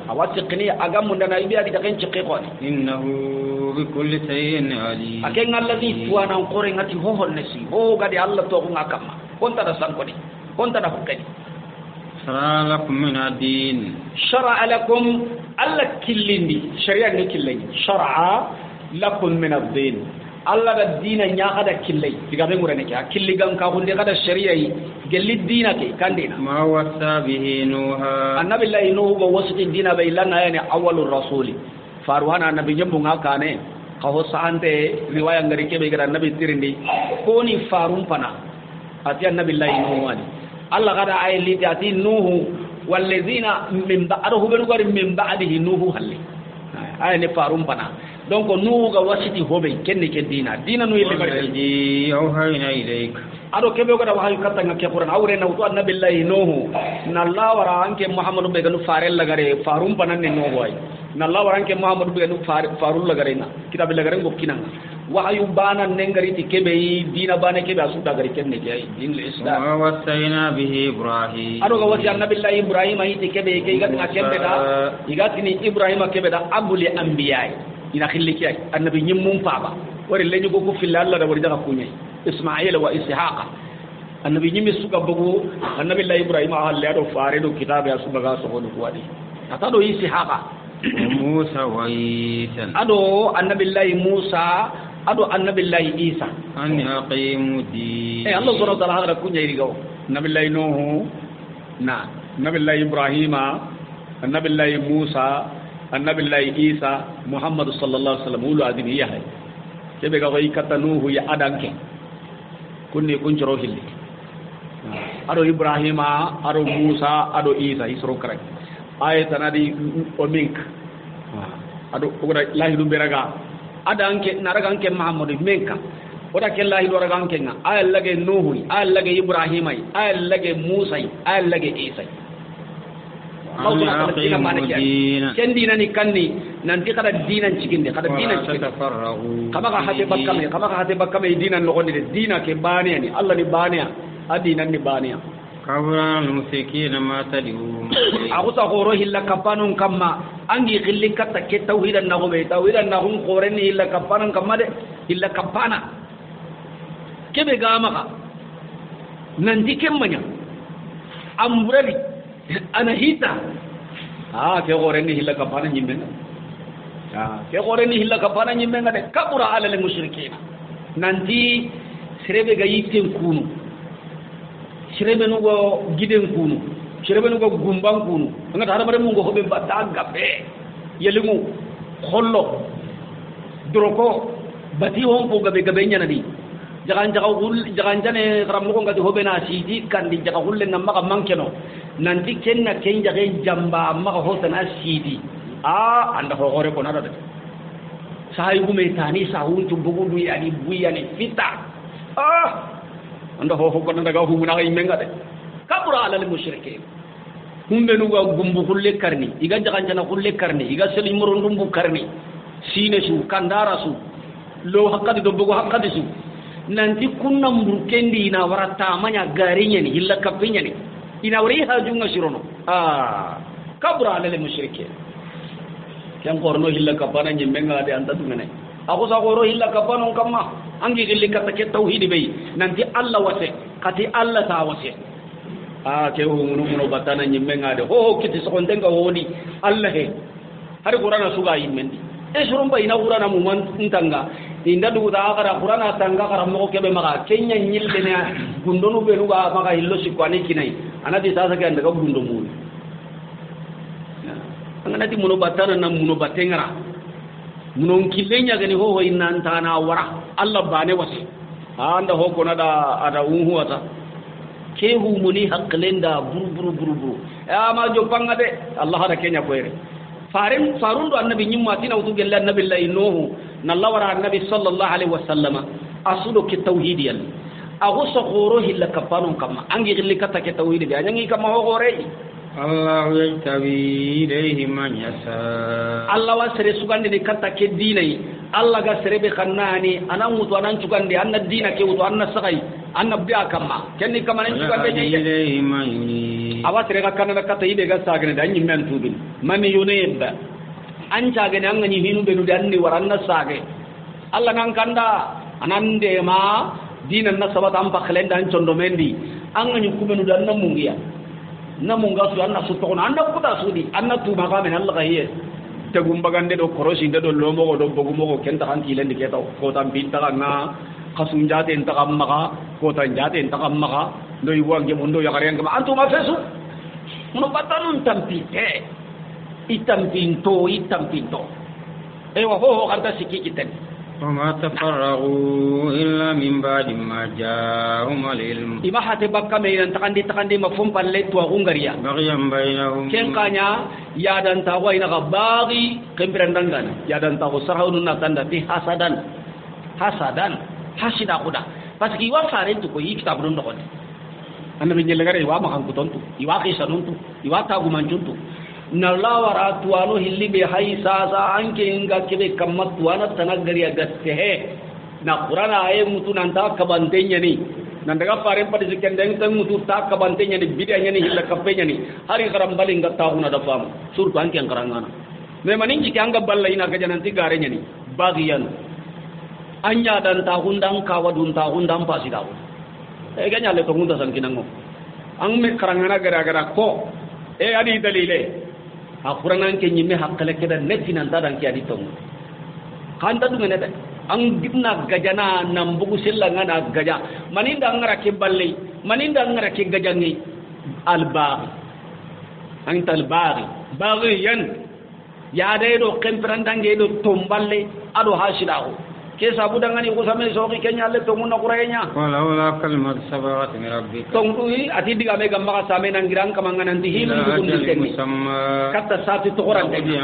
awati qini agam mun da na ibi adi da kan ciqi ko innahu بكل شيء عليم أكين الذي توانا قرين هتي هو النسي هو قد الله توقع كما كنت رسالكني كنت رفقني شرع لكم من الدين شرع لكم الله كلني شريعة كلني شرع لكم من الدين الله الدين نياغدا كلي تيغامي مورني كلي غام كاغوندي غدا الشريعه قال الدين كان دينا ما وصى به نوح النبي الله نوح وصف الدين بيلنا يعني اول الرسول فاروانا النبي جمبو كانه كهو سانته روايه غري كبي غدا النبي تيرندي كوني فارون فنا اتي النبي الله نوح الله غدا اي لي تاتي نوح والذين من بعده بنغر من بعده نوح هل اي ني فارون فنا donc nu ga wasiti hobe kenne ke dina nu yele bari auhayna ilayk ado kebe ko da wahayu katta ngake qur'an awre na wutu annabillahi nuhu na allah wara anke muhammadu be ganu farel lagare farum banan ne no boy na allah wara anke muhammadu be ganu farul lagare na kitab lagare ngo kinan wahayu banan ne ngari ti kebe dina bana kebe asu da gari kenne ke din islam wa wasayna bihi ibrahim ado ga wasi annabillahi ibrahim ayi ti kebe ke igat na kebe da igat ni ibrahim kebe da abul anbiya ina khilliki ay annabi nyimmum faaba wari leñu ko filla Allah da wari daga kunyay isma'ila wa ishaqa annabi nyimmi suka bugu annabi Allah ibrahim halle do faare do kitabe ya subaga so hono wadi ata do ishaqa musa wa isa ado annabi Allah musa ado annabi Allah isa an yaqimu din Allah subhanahu wa ta'ala hada kunyay rigaw annabi Allah nuhu na annabi Allah ibrahima annabi Allah musa النبي الله عيسى محمد صلى الله عليه وسلم ولو ادم يحيى كبه غوي كتنوه يا ادانك كوني كونجرو هيلي ادو ابراهيم ادو موسى ادو عيسى يسرو كرك ايه تنادي اومينك ادو ودا الله دو بيرغا ادانك نارغانك محمد منكا ودا كلا الله ورغانك نا ايه لغي نوح ايه لغي ابراهيم ايه لغي موسى ايه لغي عيسى ken dina ni kanni nanti kada dinan cikinde kada dinan cikinde kama ka hate bakkame dinan no gonde dina ke baniya ni Allah ni baniya adinan ni baniya kabran musikina ma tadium agusa goro hilla kapanun kamma angi khilli katta ke tauhidan na gobe tauhidan na hun qoreni hilla kapanun kamma de hilla kapana kebe gama ka nanti kemmanya amburali ana hita ke goreni hilla kapana nyimbenga ke goreni hilla kapana nyimbenga de kabura ala lil mushrikin nanti serebe ga yitten kunu serebe no go giden kunu serebe no go gumban kunu ngata hada bare mungo hobe batta gabe yelimu hollo droko bati hon ko gabe gabe nyana di jagan jane ramu ko ngati hobe na sidi kandi jaga hulle namma ka mankeno nanti kenna kenja gen jamba maka hotana sidi anda ho gore ko nada de sai gume tani sahun tumbugu du yani buyani fita anda ho ko daga hu na ay menga de kabura ala al mushrikeen humbe nu ga gumbu hulle karni iga jagan jana hulle karni iga seli murundumbu karni sine su kandara su lo hakkadi do bugo hakkadi su nanti kunna mburkendi ina warata manya garinya ni hilla kapinya ni ina wari hajunga shirono kabra alal mushrikeen kan korno hilla kapana nyimbenga de anta tungene aku sa goro hilla kapana kamma angi hilla katake tauhid be nanti Allah wase kati Allah ta wase ke hunu batana nyimbenga de ho kiti sokondenga woni Allah he har qur'ana suga yimmendi esrum ba ina qur'ana mu man ntanga inda du da gara qur'ana tanga gara mo kebe maga kenya nyille ne gundonu be nuga maga hillo sikwani kinai anadi sasa ke ndaga gundo mu anati muno batana na muno batengara muno nkilenya gani ho inna antana wara Allah bane wasi anda ho kona da ada unhu ata ke hu muni haklenda buru ya ma jo pangade Allah hada kenya koyre farun do annabi nyimma tina wutu gella annabi la innohu nalla wara annabi sallallahu alaihi wasallama asudo ke tauhidiyal ago sokoro hilla kapanum kama angi gilli kata ke tauhid bi anyi kama ho gore Allah yantabi ilayhi man yasa Allah wa sere sugande de kata ke dinai Allah ga sere be kannani anan mutu anan sugande anna dina ke wutu anna sagai anna biya kama kenni kama nan sugande je ilayhi man yuni awa sere ga kanana kata ibe ga sagane da nyi men tudin man yunib anca ga nan ngani hinu be du danni waranna sage Allah nan kanda anande ma dinan na sabata am baklen dan condo mendi an ngani kubenu dan namungiya namunga su anna su to anda kuta su di anna tu maka men Allah gaye te gumbagande do korosi do lomo do bogumo ko kenta kan tilen di keta ko tam binta na kasum jate enta kamaka ko tan jate enta kamaka do iwange mundo ya karen kama antu mafesu muno batanun tampite itam pinto ewa ho karta sikki kiten وما تفرغوا إلا من بعد ما جاءهم العلم إما حتى بكا مينا تقندي مفهوم بالله توغونغريا بغيا بينهم كن كانيا يا دان تاغوا إنا غباغي كمبرندانغان يا دان تاغو سرهون نتاندا تي حسدان حسدا خدا parce que iwa faren to ko yi kitab don dokon annabi nyelagare iwa makan kutontu iwa kisanuntu iwa tagu manjuntu nalawara tuano hilli be hay sasa anke inga kebe kammat tuana tanagari agatte he na qur'ana ay mutu nanta kabantenya ni nandaga pare padi sikendeng tang mutu ta kabantenya ni bidanya ni hilla kapenya ni hari karam balinga tauna da fam surtu anke angarangana me maninji kanga balla ina ga jananti garenya ni bagiyan anya dan tahundang kawadun tahundang pasidaw e ganya le to munda sankinango ang me karangana gara-gara ko e adi dalile akurangan ke nyimme hakkale keda netinan tadan ki adi tong kanta du ngene ang gibna gajana nambugu sella ngana gaja maninda ngara ke balle maninda ngara ke gajangi albaghi ang talbaghi baghiyan ya de do kemperandange do tomballe ado hasidahu ke sabu dangani ko same soki kenya le to munna quraynya wala wala kalmat sabarat min rabbika tongui ati diga me gamma same nangirang kamanga nanti hilu dukun tenni kata sati to qoran tenni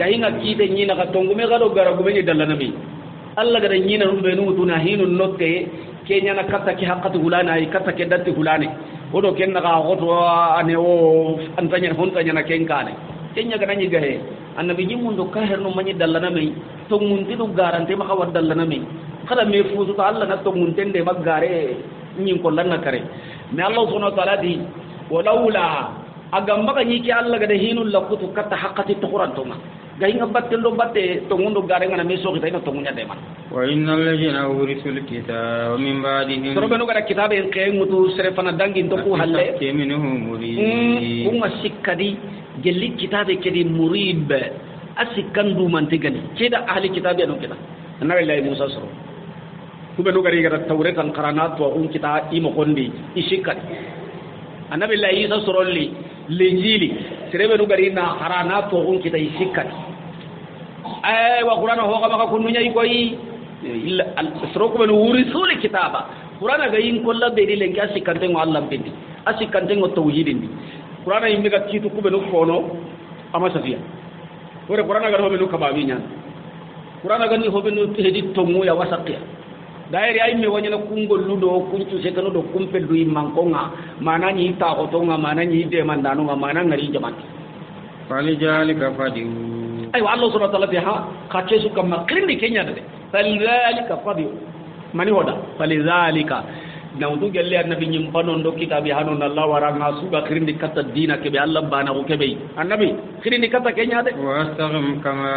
gainga kite nyina ka tongu me gado garagu me dalla nabi alla gada nyina rumbe nu tuna hinu notte kenya na kata ki haqqatu hulana ay kata ke datti hulane odo kenna ka goto ane o antanya hontanya na kenkane kenya gada nyi gahe annabi jimundo ka herno manyi dalla nabi to munti do garante maka wadalla nami kada me fuzu ta Allah na to muntende magare nyin ko lanna kare me Allah subhanahu wa ta'ala di walaula agam maka nyiki Allah gada hinul lakutu kata haqqati to Quran to ma gainga batte do batte to mundo gare ngana me so kita ina to munya de man wa innal ladina urisul kitaba min ba'dihim to beno gada kitabe en kay mutu serefana dangin to ku halle minhum murid umma sikkadi gelli kitabe kedi murib asikan du mantigani keda ahli kitab ya no keda annabi Allah Musa soro kube no gari gara tawret an qaranat wa kita imo kondi isikat annabi Allah Isa soro li linjili serebe no gari na qaranat wa kita isikat ay wa qur'ana ho kama kunnunya ikoyi illa soro kube no urisul kitaba qur'ana ga yin kolla be di lenki asikante ngo Allah bindi asikante ngo tawhidindi qur'ana yimbe ga kitu kube no kono ama safiya wore qur'ana ga hobe no kababi nya qur'ana ga ni hobe no hedi tongu ya wasaqiya daire ay me wanyana kungol ludo kuncu se kanu do kumpel du imman ko nga mana ni ta ko to nga mana ni de mandano nga mana ngari jaman falijalika fadiu ay Allah subhanahu wa ta'ala biha kace su kam makrindi kenya de falijalika fadiu mani hoda falizalika na udu gelle annabi nyim panon do kitabi hanon Allah waranga suga krindi kata dina ke be Allah bana ko kebe annabi krindi kata kenya de wastaghim kama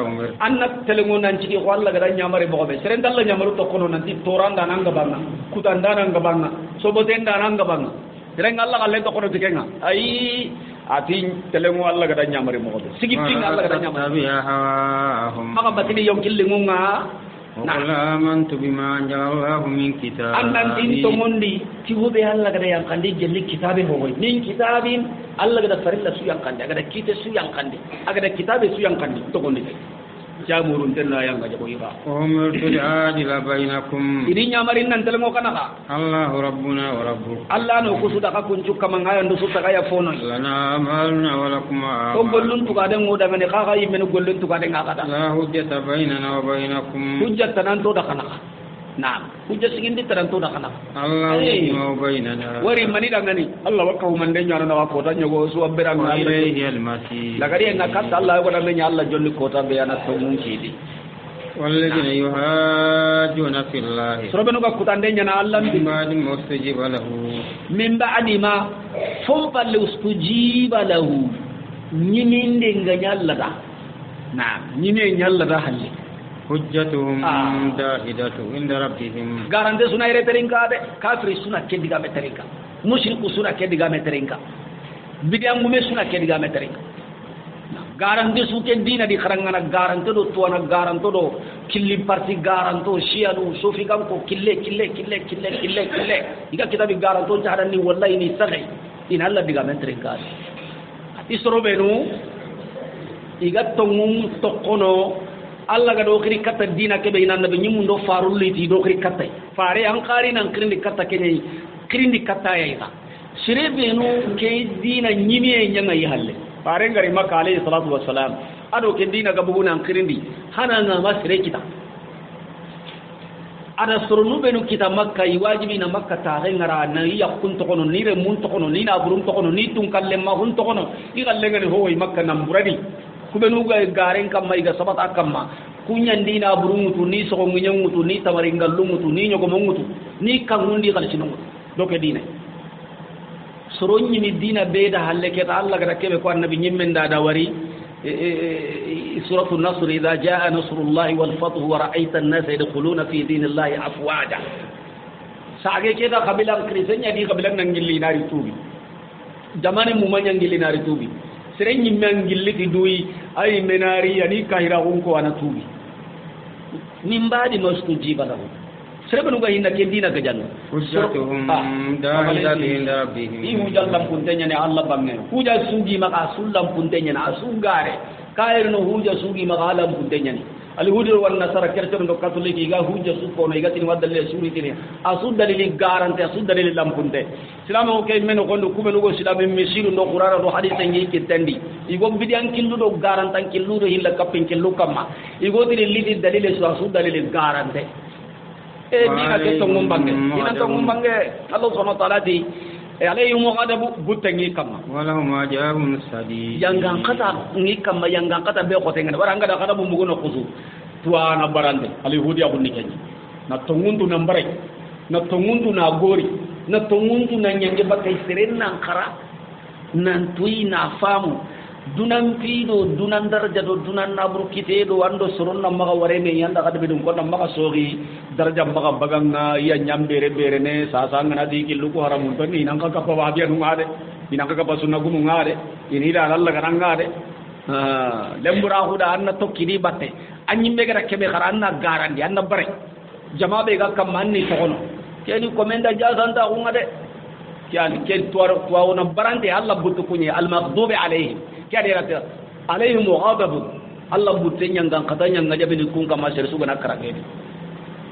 umar annat telengon nan ciki ko Allah gadan nyamare bo be seren dalla nyamaru to kono nanti toranda nanga banga kutanda nanga banga sobotenda nanga banga seren Allah galle to kono tikenga ai ati telengon Allah gadan nyamare mo be sigipting Allah gadan nyamare maka batini yong killingunga وقل آمنت بما أنزل الله من كتاب أنن تنتم مندي تهوب الله قد ينقندي جل كتاب هو من كتاب الله قد فرل سو ينقندي قد كيت سو ينقندي قد كتاب سو ينقندي تقولي jamurun tenna yang gaja boiba umirtu adila bainakum irinya marin nan telmo kanaka Allahu rabbuna wa rabbukum Allah no kusuda ka kuncu kamanga ndu suta kaya fono lana amalna wa lakum to gollun tu kade ngoda ngane kaka yimen gollun tu kade ngaka la hujjata bainana wa bainakum hujjata nan to da kanaka naam hujja sigindi taran to da kanaka Allah wa bainana wari mani dangani Allah wa kaw man de nyara na wa ko ta nyogo su abira na ilayhi almasih lagari en nakata Allah wa dangani Allah jonni ko ta be ana to mun kidi walladina yuhajjuna fillahi sorobenu ka kutande nyana Allah min ba'di mustajiba lahu min ba'di ma fum pal ustujiba lahu nyiminde nganya Allah da na nyime nyalla da halle حجتهم داهدة عند ربهم garante suna ire terinka de kafiri suna kediga meterinka mushriku suna kediga meterinka bidiam mume suna kediga meterinka garante su ke dina di kharangana garante do tuana garanto do killi parti garanto shiadu sofi gam ko kille iga kitabi garanto jahada ni wallahi ni sagai in alla diga meterinka isro benu iga tongun tokono Allah ga do khiri katta dina ke be nan nabi nyum do farul liti do khiri katta fare an qari nan krindi katta ke ni krindi katta ya ita sire be no ke dina nyimi e nyanga yi halle fare ngari makka alayhi salatu wassalam ado ke dina ga bugu nan krindi hana na ma sire kita ada surunu be no kita makka yi wajibi na makka ta ga ngara na ya kun to kono ni re mun to kono ni na burum to kono ni tun kalle ma hun to kono i galle ngani ho yi makka nam buradi kubenu ga garen kamma iga sabata kamma kunyandi na burumutu ni so ngunyangutu ni tamaringalumutu ni nyogomongutu ni kangundi kalsinu doke dina soronni ni dina beda halle ke ta Allah ga kebe ko annabi nyimmen da wari suratul nasr idha jaa nasrullahi wal fath wa ra'aita an-nasa yadkhuluna fi dinillahi afwaja sage ke da kabilan krisenya di kabilan nangilli nari tubi jamani mu manyangilli nari tubi serenyi mangilliti duyi ay menari yani kahira hunko ana tubi nimbadi mastujiba lahu serebe nuga hinda kendina ga janno hujjatuhum dahidatun inda rabbihim ihu jallam puntenya ne Allah bangen huja sugi maka sullam puntenya na asungare kair no huja sugi maka alam puntenya ni alhudur wan nasara kerto ndo katoliki ga huja su ko no igati wadalle suri tini asudalili garante asudalili lampunte silama o kay meno gondo kubenu go silama misiru ndo qur'ana do hadith ngi kitandi igo bidian killu do garantan killu do hilla kapin killu kamma igo tini lidi dalile su asudalili garante e diga ke to ngumbange ina to ngumbange Allah subhanahu wa ta'ala di alayhim ghadabu butangi kamma walahum ajabun sadi yangan kata ngi kamma yangan kata be ko tengen waranga da kada bumbugo no kusu tuana barande alihudi abunni kenyi na tongundu na mbare na tongundu na gori na tongundu na nyange bakay serenna kara nan tuyi na famu dunan pido dunan daraja do dunan nabru kite do ando soronna maga warene yanda kada bidum ko maga sogi daraja maga baganga ya nyambere bere ne sasa ngana di killu ko haramun to ni nanga ka pa biya ngade ni nanga ka sunna gumu ngade ini da Allah ga ngade lembura huda anna tokkidi batte anyimme ga kebe kharanna garandi anna bare jama be ga kam manni to kono keni komenda jazanta ngade yani ken tuwaro tuwawona barande Allah buttu kunye al maghdubi alayhim kadi rata alayhim ghadab Allah butte nyangan katanya ngajabe ni kun kama sere suga nakarage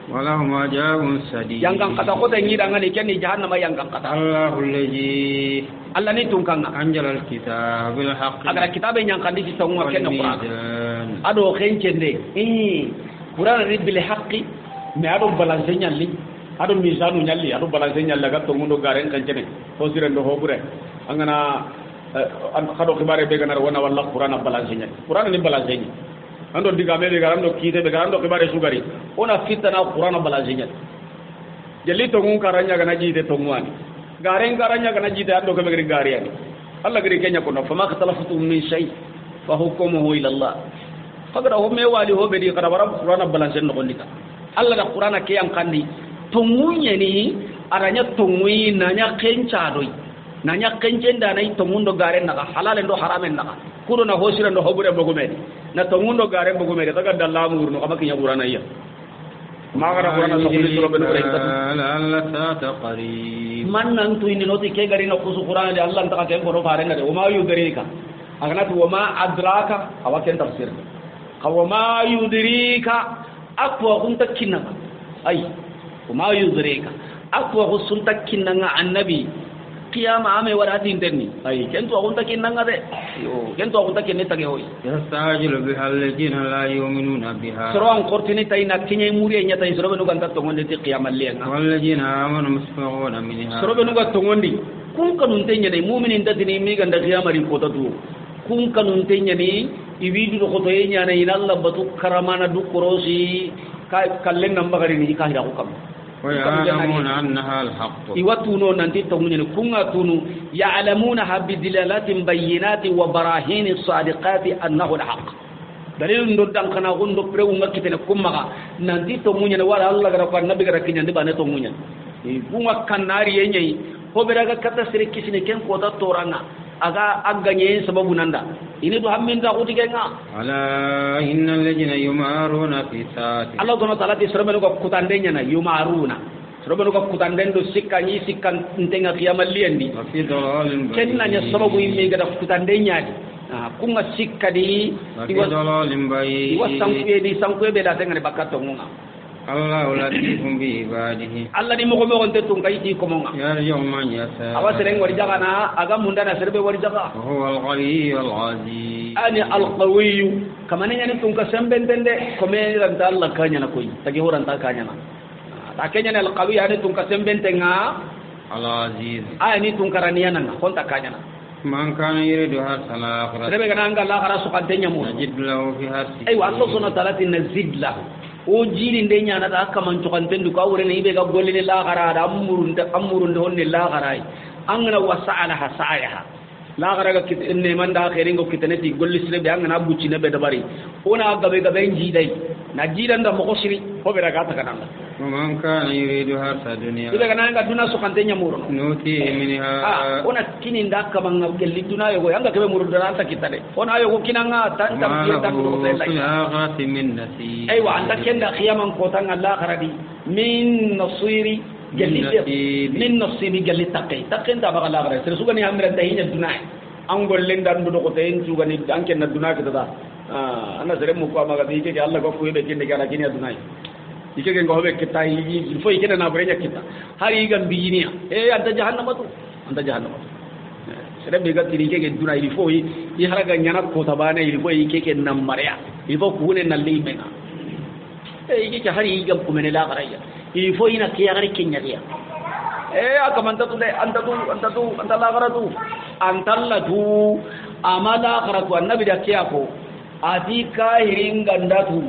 walahum ajabun sadi yangan kata ko tan yida ngani kenni jahannama yangan kata Allahu allazi Allah ni tungkanga anjala alkitab bil haqq agara kitabe nyankan di tawwa kenno Qur'an ado khencende Qur'an bil haqqi me ado balance nyalli ado misanu nyalli ado balance nyalla ga to mundo garen kancene ko sirendo hobure angana khado khibare be ganar wona walla Qur'an balance nyalli Qur'an ni balance nyalli ando diga me be garando kite be garando khibare sugari ona fitana Qur'an balance nyalli jelli to ngun karanya gana jite to ngwani garen karanya gana jite ando ko be gari gariani Allah gari kenya ko no fama khatalafutum min shay fa hukmuhu ila Allah fagara ho me wali ho be di kada barab Qur'an balance no gondika Allah da Qur'an ke yang kandi tongunya ni aranya tongui nanya kenca doi nanya kencenda nai tongundo garen naga halal ndo haramen naga kudo na hosira ndo hobure bogumedi na tongundo garen bogumedi daga dallamu urno kama kinya Qur'an iya magara Qur'an so kuli suro ben Allah ta qarib man nan tu ini noti ke gari na kusu Qur'an de Allah ta ka ko ro fare ngade o ma yudrika agana tu wa ma adraka awaken tafsir wa ma yudrika akwa kunta kinna ai kuma yuzreka akwa husunta kinanga annabi qiyama ame warati intenni ay kento agunta kinanga de yo kento agunta kinne tage hoy yastajilu bihal ladina la yu'minuna biha soron kortini tayna kinye muri nya tay sorobe nu ganta to ngonde ti qiyama lenga wal ladina amanu musfiquna minha sorobe nu gatto ngondi kun kanun tenya de mu'minin dadini mi ganda qiyama ri kota tu kun kanun tenya ni ibidu ko to yenya na inalla batu karamana du korosi kallen namba gari ni ka hira ko kam ويعلمون أنها الحق يوتونو ننتي تمنين كنا تونو يعلمونها بدلالات بينات وبراهين الصادقات أنه الحق dalil ndo dan kana gondo prewu ngakite ne kumma nanti to munya wala Allah gara ko nabi gara kinya ndibane to munya kuma kanari yenyi ko beraga kata sire kisine ken ko ta toranga aga aganye sababu nanda ini to hammin da uti genga ala innal ladina yumaruna fi saati Allah subhanahu wa ta'ala ti serbe ko kutandenya na yumaruna serbe ko kutandendo sikkanyi sikkan ntenga kiyamal liendi fi dalalin kenna nya sababu imme gada kutandenya di kunga sikkadi iwa sankuye be da tengane bakato ngunga Allah latifum bi ibadihi Allah ni mo mo onte tun kayti ko monga ya yawma yasa awa sereng wari jagana aga mundana serbe wari jaga huwa al-ghani al-aziz ani al-qawi kamane nyani tun ka sembendende ko me ran Allah kanya na koy tagi horan ta kanya na ta kanya na al-qawi ani tun ka sembentenga al-aziz ani tun karaniya na honta kanya na man kana yuridu hasal akhirah serbe kana anga la khara su kantenya mo najid lahu fi hasi aywa Allah subhanahu wa ta'ala nazid lahu o jiri nde nyana da kaman to kantendu ka wure ne ibe ga golle la gara da amurunde honne la garai angana wasa'ala hasayaha la gara ga kit ne man da khairin go kitane ti golli sire be angana bucci ne be dabari ona gabe nji dai na jidan da mo shiri ko be daga ta kananga man kana yuridu hasa dunya ibe kana nga duna so kantenya muro nuti minha ona kini nda kaman nga gelli duna yo yanga kebe muro da ta kitade ona yo ko kinanga tan tam ti tan do te lai ghati min nasi aywa anda kenda khiyaman ko tan Allah kharadi min nasiri gelli min nasibi gelli taqi taqinda ba Allah kharadi su gani hamira tahinya duna an gollen dan do ko tayin su gani an kenna duna kita da ana sere mu ko amaga bi ke Allah ko be kinde gara kini duna ike ke ngobe kita yi fo ike na brenya kita hari gam biyiniya anta jahannama sere be gatti ike ke duna yi fo yi haraga nyana ko tabane yi fo ike ke nam maria yi fo kune na limena ike ke hari gam ko menela garaya yi fo ina ke yagari kenya dia aka manta tu de anta la garatu antallatu amala garatu annabi da kiyako ati kahirin gandatu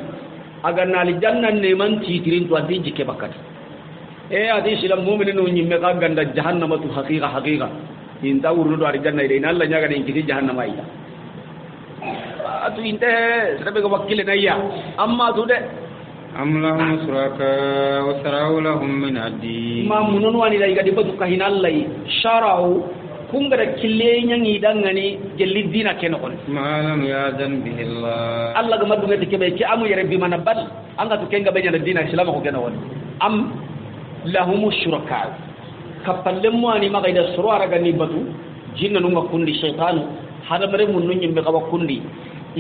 agar nali jannan neman titirin to ati jike bakat ati silam mu'minin no nyimme ka ganda jahannama tu haqiqa inta urno do ari janna ide Allah nyaga den kiti jahannama ida atu inte serabe ko wakile nayya amma tu de am lahum suraka wa sarau lahum min adi ma munun wani dai ga dibatu kahinallai sharau kunga da kille nyangi dangani gelli dina kenokon malam ya dan bihi Allah ga madunga de kebe ki amu yere bi mana bal anga to kenga be nyana dina islam ko kenawon am lahum shuraka kapalle mo ani maga ida surara ga ni batu jinna nunga kundi shaytanu hada bare mun nun yimbe ka kundi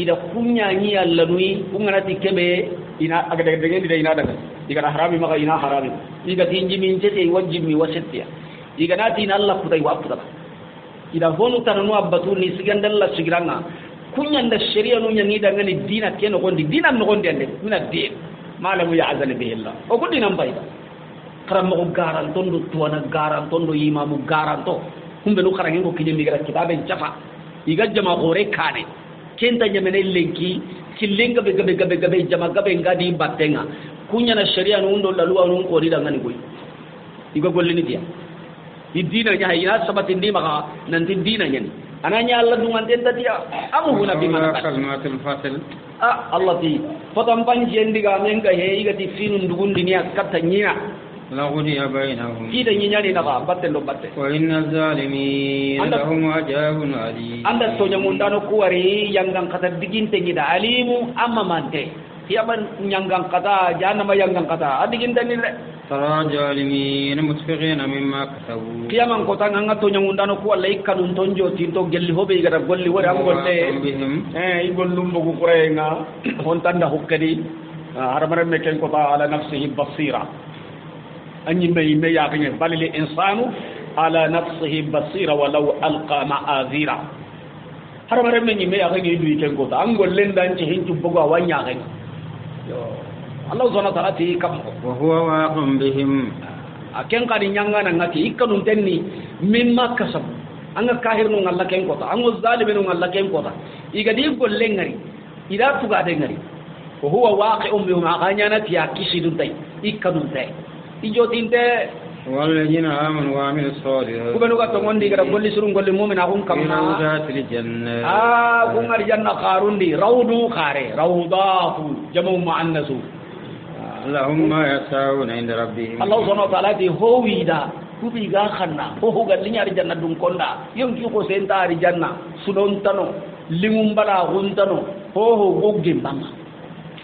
ida kunya ni Allah nui kunga nati kebe ina aga de de ina daga diga harami maga ina harami diga tinji min jete wajibi wasatiya diga nati ina Allah kutai wa kutai ida honu tananu abbatu ni sigandalla sigiranga kunyanda sharia no nyani daga ni dina keno gondi dina no gondi ande mina din malamu ya azali bihi Allah o ko dinam bayda karam ko garanto ndo tuwana garanto ndo imamu garanto humbe no karangen ko kidi migara kitabe jafa iga jama gore kane kenta nyamene lenki kilenga be gabe jama gabe ngadi battenga kunyana sharia no ndo laluwa no ko ri daga ni koy iga gollini dia di dina nya ina sabati ndi maka nanti dina nya ni ananya Allah dungan tenta dia amu guna bi mana kalmatul fasil Allah ti fotam panjen diga men ga he iga ti finun dugun dinia katanya la gudi bainahum kida nya ni na ba batte do batte wa innal zalimin lahum ajabun ali anda to nya mundano kuwari yangang kata diginte ngida alimu amma mante yaman nyangang kata janama yangang kata adiginte ni le tara jalimin musfiqina mimma kasabu kiyaman ko tan anga to nyangundano ko walla ikkanun tonjo tinto gelli hobe igata golli wori am golle i gollum bogu kurenga hon tanda hokkadi haramare meken ko ta ala nafsihi basira anyi me ya kanye balil insanu ala nafsihi basira walau alqa ma'azira haramare men me ya kanye du ken ko ta an gollen dan ci hinju bogu awanya kanye yo Allah subhanahu wa ta'ala ti kam wa huwa waqum bihim aken kadi nyanga na ngati ikkanun tenni mimma kasab anga kahir no ngalla ken kota ango zalimin no ngalla ken kota igadi golle ngari ida tuga de ngari wa huwa waqi'un bihim aganya na ti akisidun tay ikkanun tay ijo tinte والذين آمنوا وعملوا الصالحات كبنو كتمون دي كده قولي سرون قولي مؤمن أقوم كم روضات الجنة قوم الجنة قارون دي روضو خاري روضات جمع مؤنث لهم ما يشاءون عند ربهم الله سبحانه وتعالى دي هو ويدا كوبي غا خنا هو قال لي على الجنة دون كوندا يوم كي كو سنتا على الجنة سنون تنو لمم بلا غنتنو هو غوجين بما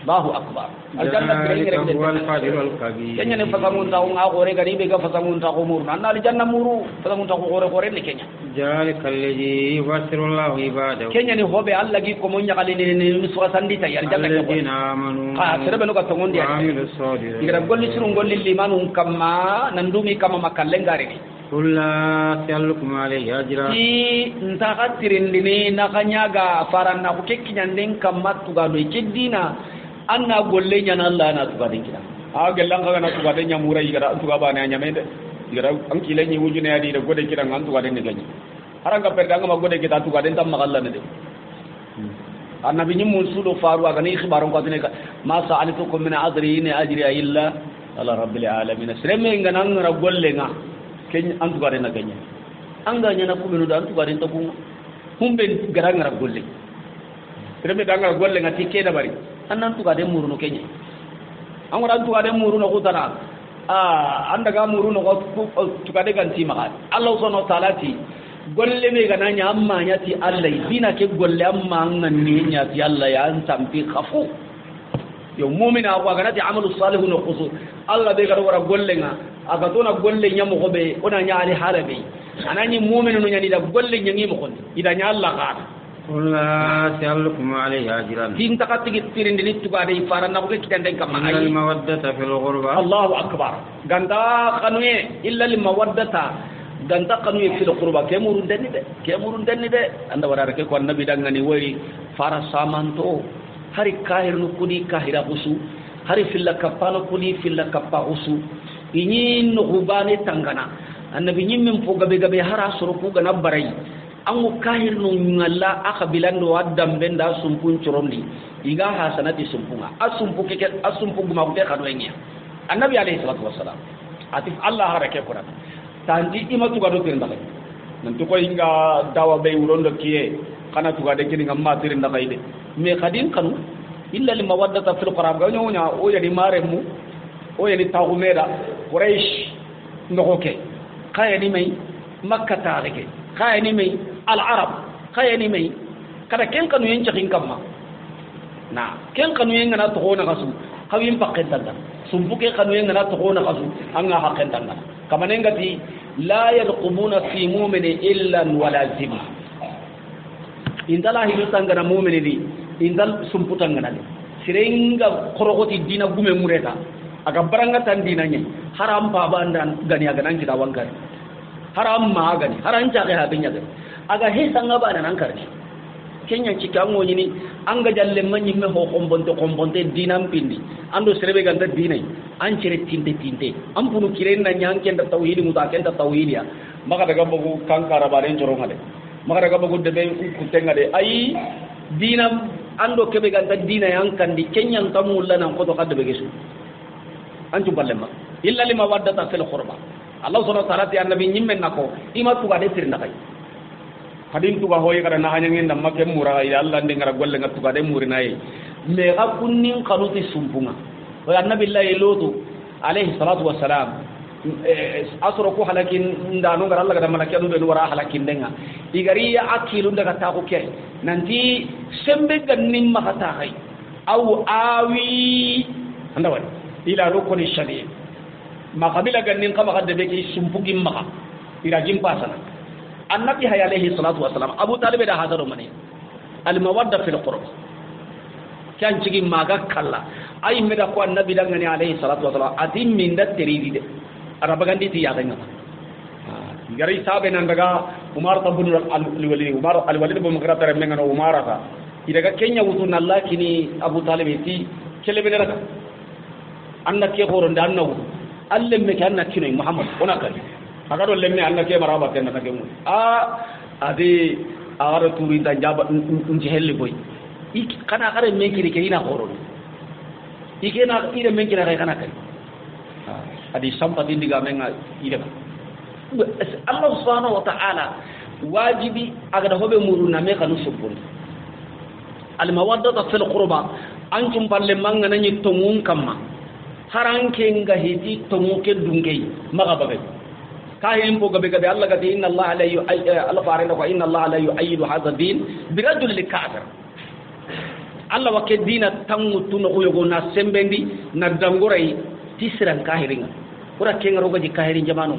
الله أكبر الجنة ذلك هو الفضل الكبير كنيا نفسمون تاعو غوري غني بيجا فسمون تاعو مورنا أنا الجنة مورو فسمون تاعو غوري نكنيا ذلك الذي يبشر الله عباده كنيا نهوبي الله جي كمون يقال لي نسوا سندي تيار الجنة الذين آمنوا سربنا كتمون دي وعملوا الصالحات إذا قولي سرون قولي لمن كما نندومي كما مكالين غاريني قل لا أسألكم عليه أجرا ti ntaka tirindini nakanyaga faranna ko kekkinyanden kamma tugado keddina anna golle nyana Allah na tugade kida a gellan kaga na tugade nya murai gara tuga bana nya mede gara an kile nyi wujune adi de gode kida ngan tugade ne ganyi haranga perdanga ma gode kita tugade tam magalla ne de annabi nyum musulo faru aga ni khibaron ko tine ma sa'altukum min adri in ajri illa ala rabbil alamin sreme ngana ngara golle nga ken an tugade na ganyi anga nyana kuminu da an tugade ta kun humbe garanga golle sreme danga golle nga tike da bari annan tugade muru no kenye an wara tugade muru no kutana anda ga muru no tugade ganti ma Allah subhanahu wa ta'ala ti golle me ga nanya amma nyati Allah dina ke golle amma ngan ni nyati Allah ya an tampi khafu yo mu'mina wa ga nati amalu salihun khusu Allah be ga wara golle nga aga tona golle nyamo ko be ona nyaali halabe anani mu'minu no nyani da golle nyangi mo kon ida nya Allah ga قل لا أسألكم عليه أجرا tin takati gitirinde ni tugade farana ko kitande kam إلا ay المودة في الغربة Allahu akbar ganda kanuye illa lil mawaddata ganda kanuye fil qurba kemurun denni de anda warara ke ko annabi dangani wori fara samanto hari kahir nu kudi kahira usu hari fil kapano kudi fil kappa usu inyi no hubane tangana annabi nyimmin fo gabe hara suru ku gana barai angu kahir no ngalla aka bilando waddam benda sumpun chorondi iga hasanati sumpunga asumpu guma ko khado engia annabi alayhi salatu wassalam atif Allah harake qur'an tanji imatu gado tirinda kay nan to ko inga dawa be urondo kiye kana tuga de kini ngamma tirinda kay de me khadin kanu illa li mawaddata fil qur'an ga nyonya o yadi maremu o yadi tawmeda quraish ndoke kayani mai makka tarike kayani mai al-arab kayani mai kada ken kanu yen cikin kamma na ken kanu yen na to hona kasu kawin pakken tanda sumbuke kanu yen na to hona kasu anga hakken tanda kamane ngati la yarqubuna fi mu'mini illa wala zimma indala hidu tangana mu'mini di indal sumputangana di sirenga korogoti dina gume mureta aga baranga tan dinanya haram pa bandan gani aga nan kita wangkar haram ma gani haran jaga habinya gani aga hesanga bana nan karni kenya cikan woni ni anga jalle manyi me ho kombonte dinam pindi ando serebe ganda dinai an cire tinte am punu kiren na nyanken da tauhid mutaken da tauhid ya maka daga bugu kankara bare njoro ngade maka daga bugu debe ku tengade ai dinam ando kebe ganda dinai an kandi kenya tamulla nan ko to kadde begesu antu ballema illa lima waddata fil qurba Allah subhanahu wa ta'ala ti annabi nyimmen nako imatu ga de tirna kay hadin tuga hoye kada na hanya ngenda make mura ya Allah ndengara golle ngatu ga de murina yi me ga kunnin qanuti sumpunga wa annabi Allah lutu alayhi salatu wassalam asro ko halakin ndano ngar Allah ga malaka do be wara halakin denga igari ya akilu daga ta ko ke nanti sembe gannin makata hay aw awi anda wani ila rukuni shadi ma kabila gannin kama kadde be ki sumpugin maka ira jim pasana annabi hay alayhi salatu wassalam abu talib da hadaru mani al mawadda fil qurb kan cigi maga kala ay meda ko annabi dangani alayhi salatu wassalam adim min da teridi de araba gandi ti yadanga gari sabe nan daga umar tabun al walid bin mughira menga no umar ka idaga kenya wutun allah kini abu talib ti kelebe daga anna ke horon da annahu alle me kan nakino muhammad ona kali aga do lemme anna ke maraba ten na ke mu ade ara turi da jaba nji helle boy kana kare me kiri ke ina horon ikena ida men kira kana kai adi sampati diga menga ida Allah subhanahu wa ta'ala wajibi aga da hobe muruna me kanu subun al mawaddata fil qurba antum palle manga nani tongun kamma haranke nga hiti tongu ke dungei maga bagay kahin po gabe gabe Allah gati inna Allah la Allah farina ko inna Allah la yu'ayyidu hadha din bi rajul kafir Allah wake dina tangu tuno ko yogo na sembendi na dangorai tisran kahiringa ora kenga roga di kahirin jamanu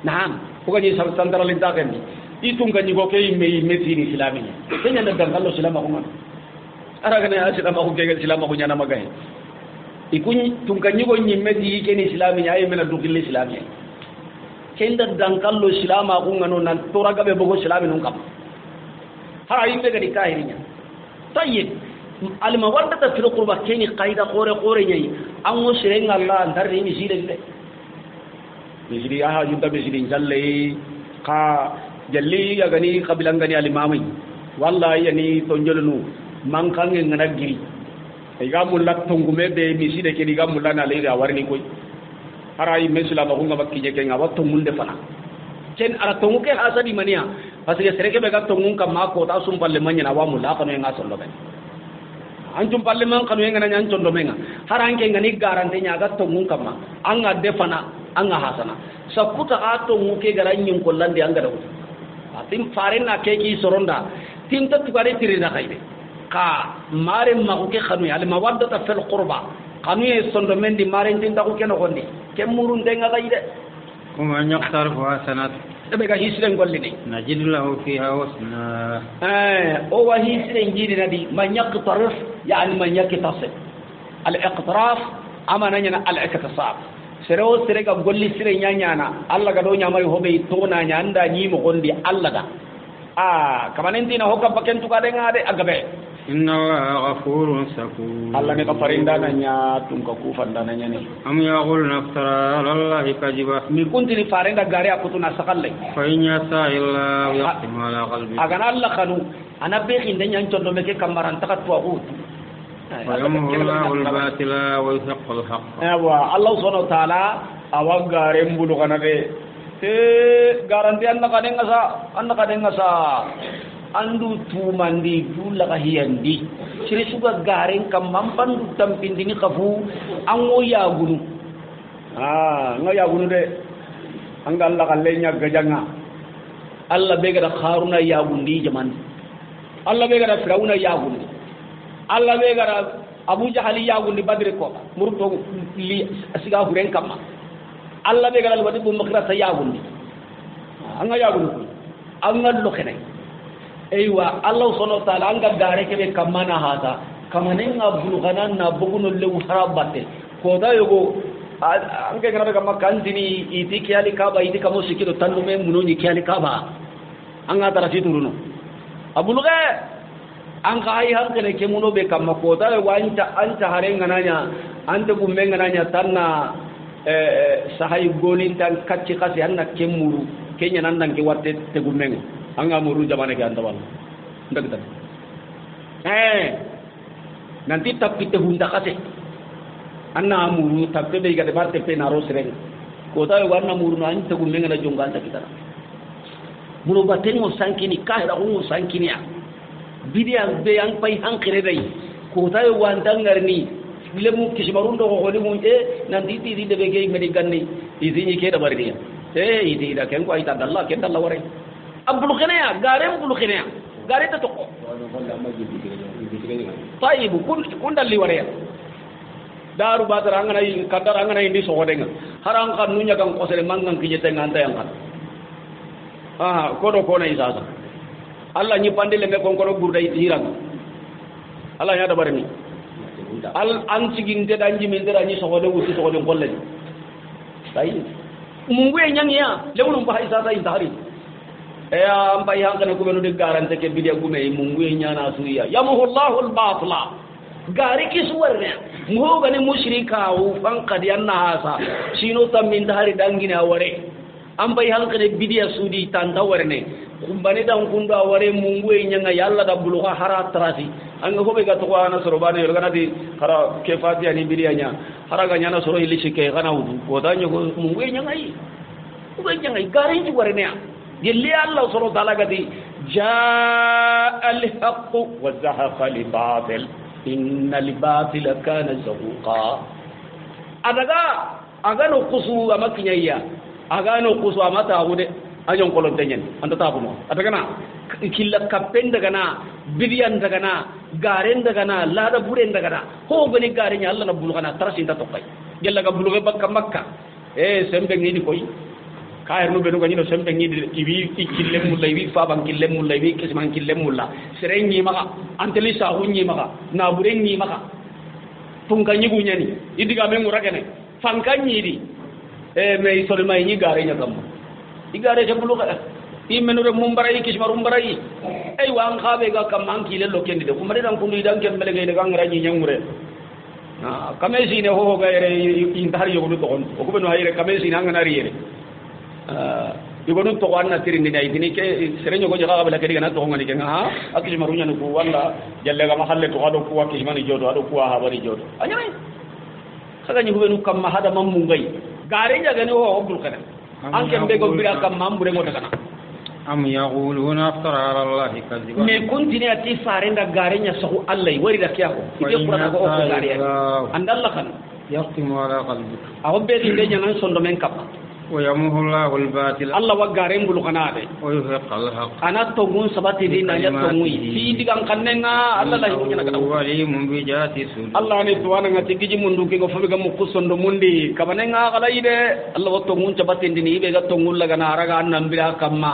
naam ko gaji santara linta gandi itung ganyi go ke me mesini islaminya kenya na dangallo silama ko man ara gane silama ko gege silama ko nyana magay ikun tunganyi go nyimme di keni islaminya ay mena dukil islaminya kenda dangallo silama ko ngano nan toraga be bogo islami non kam ha yimbe gadi kahirinya tayyib al mawaddata fil qurba keni qaida qore nyai an wo sirenga Allah ndar ni misile de misili aha junta misili jalle ka jalli ya gani kabilan gani al imamai wallahi yani tonjolunu mankange ngana giri ay ga mulla tongume be misile keni ga mulla na leira warni koy harai mesula ma hunga makki je kenga watto munde fana ken ara tongu ke asadi mania parce que sereke be ga tongu kam ma ko ta sum palle manya na wa mulla kanu nga sollo ben anjum palle man kanu nga nyan tondo menga haranke ngani garante nya ga tongu kam ma anga defana anga hasana sakuta ga tongu ke garanyin kollande anga da atim farena ke ki soronda tim ta tukare tirina kayde ka mare ma ko ke khanu al mawaddata fil qurba kanu e sondo men di mare tin ta ko ken gondi kem murun de nga kayde kuma nyaqtar fa sanat be ga hisren golli ni najid lahu fiha wasna o wa hisren jidi nadi man yaqtarif yani man yaktasib al iqtiraf amana nyana al iktisab sero serega golli sire nyanya Allah ga do nyamari hobe tona nyanda nyi mo gondi Allah ga kamanenti na hokka paken tuka de ngade agabe inna allaha ghafurun shakur Allah ne ka farinda nanya tum ka ku fanda nanya ne am yaqul naftara ala allahi kadiba mi kunti ni farinda gare akutuna sakalle fa in yasa illa yaqtim ala qalbi aga Allah kanu ana be khinde nyan tondo meke kamaran takat wa ut ويمحو الله الباطل ويحق الحق ايوا الله سبحانه وتعالى awagare mbulu kana de garanti anna kadenga sa andu tumandi dula ka hiyandi sire suga garen kam mampandu tampindini kafu ango yagunu ngoyagunu de anga Allah kallenya gajanga Allah be gada kharuna yagundi jaman Allah be gada firauna yagundi Allah be gara Abu Jahal yagundi Badr ko murto li asiga huren kamma Allah be gara wadi bu makra ta yagundi anga yagundi anga lokene eywa Allah subhanahu wa ta'ala anga gare ke be kamana hata kamane nga bulgana na buguno le harabate ko da yogo anga gara kamma kanzini iti kyali kaba iti kamo sikido tandume munoni kyali kaba anga tarati turuno abulga an ka ai hankali ke muno be kamma ko da wanta anta harenga nanya anta gummenga nanya tanna sahay gonin tan kacci kasi anna kemuru kenya nan dan ke watte te gummenga anga muru jamane ke anta wal ndak tan nanti tapi te hunda kasi anna muru tapi be ga de batte pe na rosren ko da wanna muru na anta gummenga na jonga anta kitara muru batengo sankini kahira ungu sankini ya bidiyan be yang pai hankere dai ko tayo wandangarni lemu kismarundo ko ni munje nan diti di de be medi ganni izini ke da bardiya idi da ken ko ay tadalla ken dalla wore abul khina garem bul khina gare ta to tayyib kun dalli wore daru badar angana yi kadar angana indi so godenga haran kan nunya kan ko sele mangan kijete nganta yang kan kodo kona isasa Allah nyi pandile me konkoro burda hirang Allah nya da barni al an siginde danji min dara nyi sogode wuti sogode golle tay mungu e nyang ya lewnu ba isa tay tari am bay hankana ko benu de garante ke bidia gume mungu e nyana suya yamuhu Allahu al-batila gari ki suwarne mo gane mushrika u fan qad yanna hasa sino tam min dari dangina wore ambai halkane bidiya sudi tanta warne kumbane dan kunda ware mungue nyanga yalla da buluga hara trasi anga hobe ga to ana soro bane yorgana di hara ke fatiya ni bidiya nya hara ga nyana soro ilishi ke kana wudu ko danyo ko mungue nyanga yi ko nyanga gare ji warne gelli Allah soro taala ga di jaa al haqq wa zahaqa al batil innal batila kana zahuqa adaga agano kusu amakinyaya agano kusu amata wude ajon kolon tenyen anta tabuno atagana killa kappen daga na bidiyan daga na garen daga na lada buren daga na ho gani garen ya Allah na bulugana tarasin ta tokkay gella ga buluga bakka makka sembe ngidi koy kayar no benu ganino sembe ngidi ibi ikille mulla ibi fa ban kille mulla ibi kisman kille mulla serengi maka anteli sa hunyi maka na burengi maka tunganyi bunyani idiga me muragane fankanyi di me solma yi garen ya gamma igare je buluga imenure mumbarai kismar mumbarai ay wan khabe ga kam man kile lokendi de kumare dan kundu idan kem melege de gangra nyi nyangure kamesi ne ho ga ere indar yogodu to on o ko beno hayre kamesi na ngana riere yogodu to wanna tirindi nay dini ke serenyo go jaga bala kedi na to ngani ke ha akismar unya ko walla jalle ga mahalle to ado ko akismani jodo ado ko ha bari jodo anyame kaga nyi hubenu kam ma hada mam mungai gare ja gani ho bul kana an kembe go bira kam mambure ngota kana am yaquluna aftara ala allahi kadhiba me kuntini ati farenda garenya sahu allah wari da kiyako ide qur'ana go ko gare andalla kan yaqtimu ala qalbika awbe inde nyanan sondo men kappa wa yamuhu allahu albatil allah wa garen bulu kana de wa yuhiq alhaq ana to gun sabati dina ya to ngui ti digan kannenga allah la hinya kana walimun bi jati sul allah ni tuwana ngati giji mundu ke go fuga mu kusondo mundi kabanenga kala ide allah wa to ngun sabati dini be ga to ngul la kana araga annam bila kamma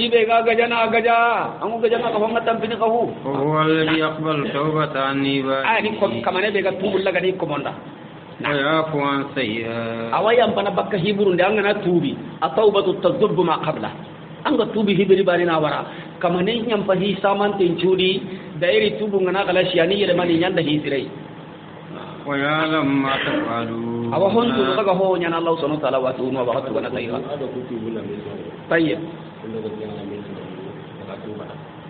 ibe ga gajana gaja angu gajana ka honga tampini ka hu huwa alladhi yaqbalu tawbata anni ba ani ko kamane be ga tubul la gadi ko monda wa yafu an sayya awayam bana bakka hiburu ndanga na tubi atawbatu tadubbu ma qabla anga tubi hibiri bari na wara kamane nyam fa hi samante chudi dairi tubu ngana kala shiani yele mani nyanda hisirai wa ya'lam ma tafalu awa hontu daga ho nyana allah subhanahu wa ta'ala wa tu'ma wa hatu kana tayyiba tayyib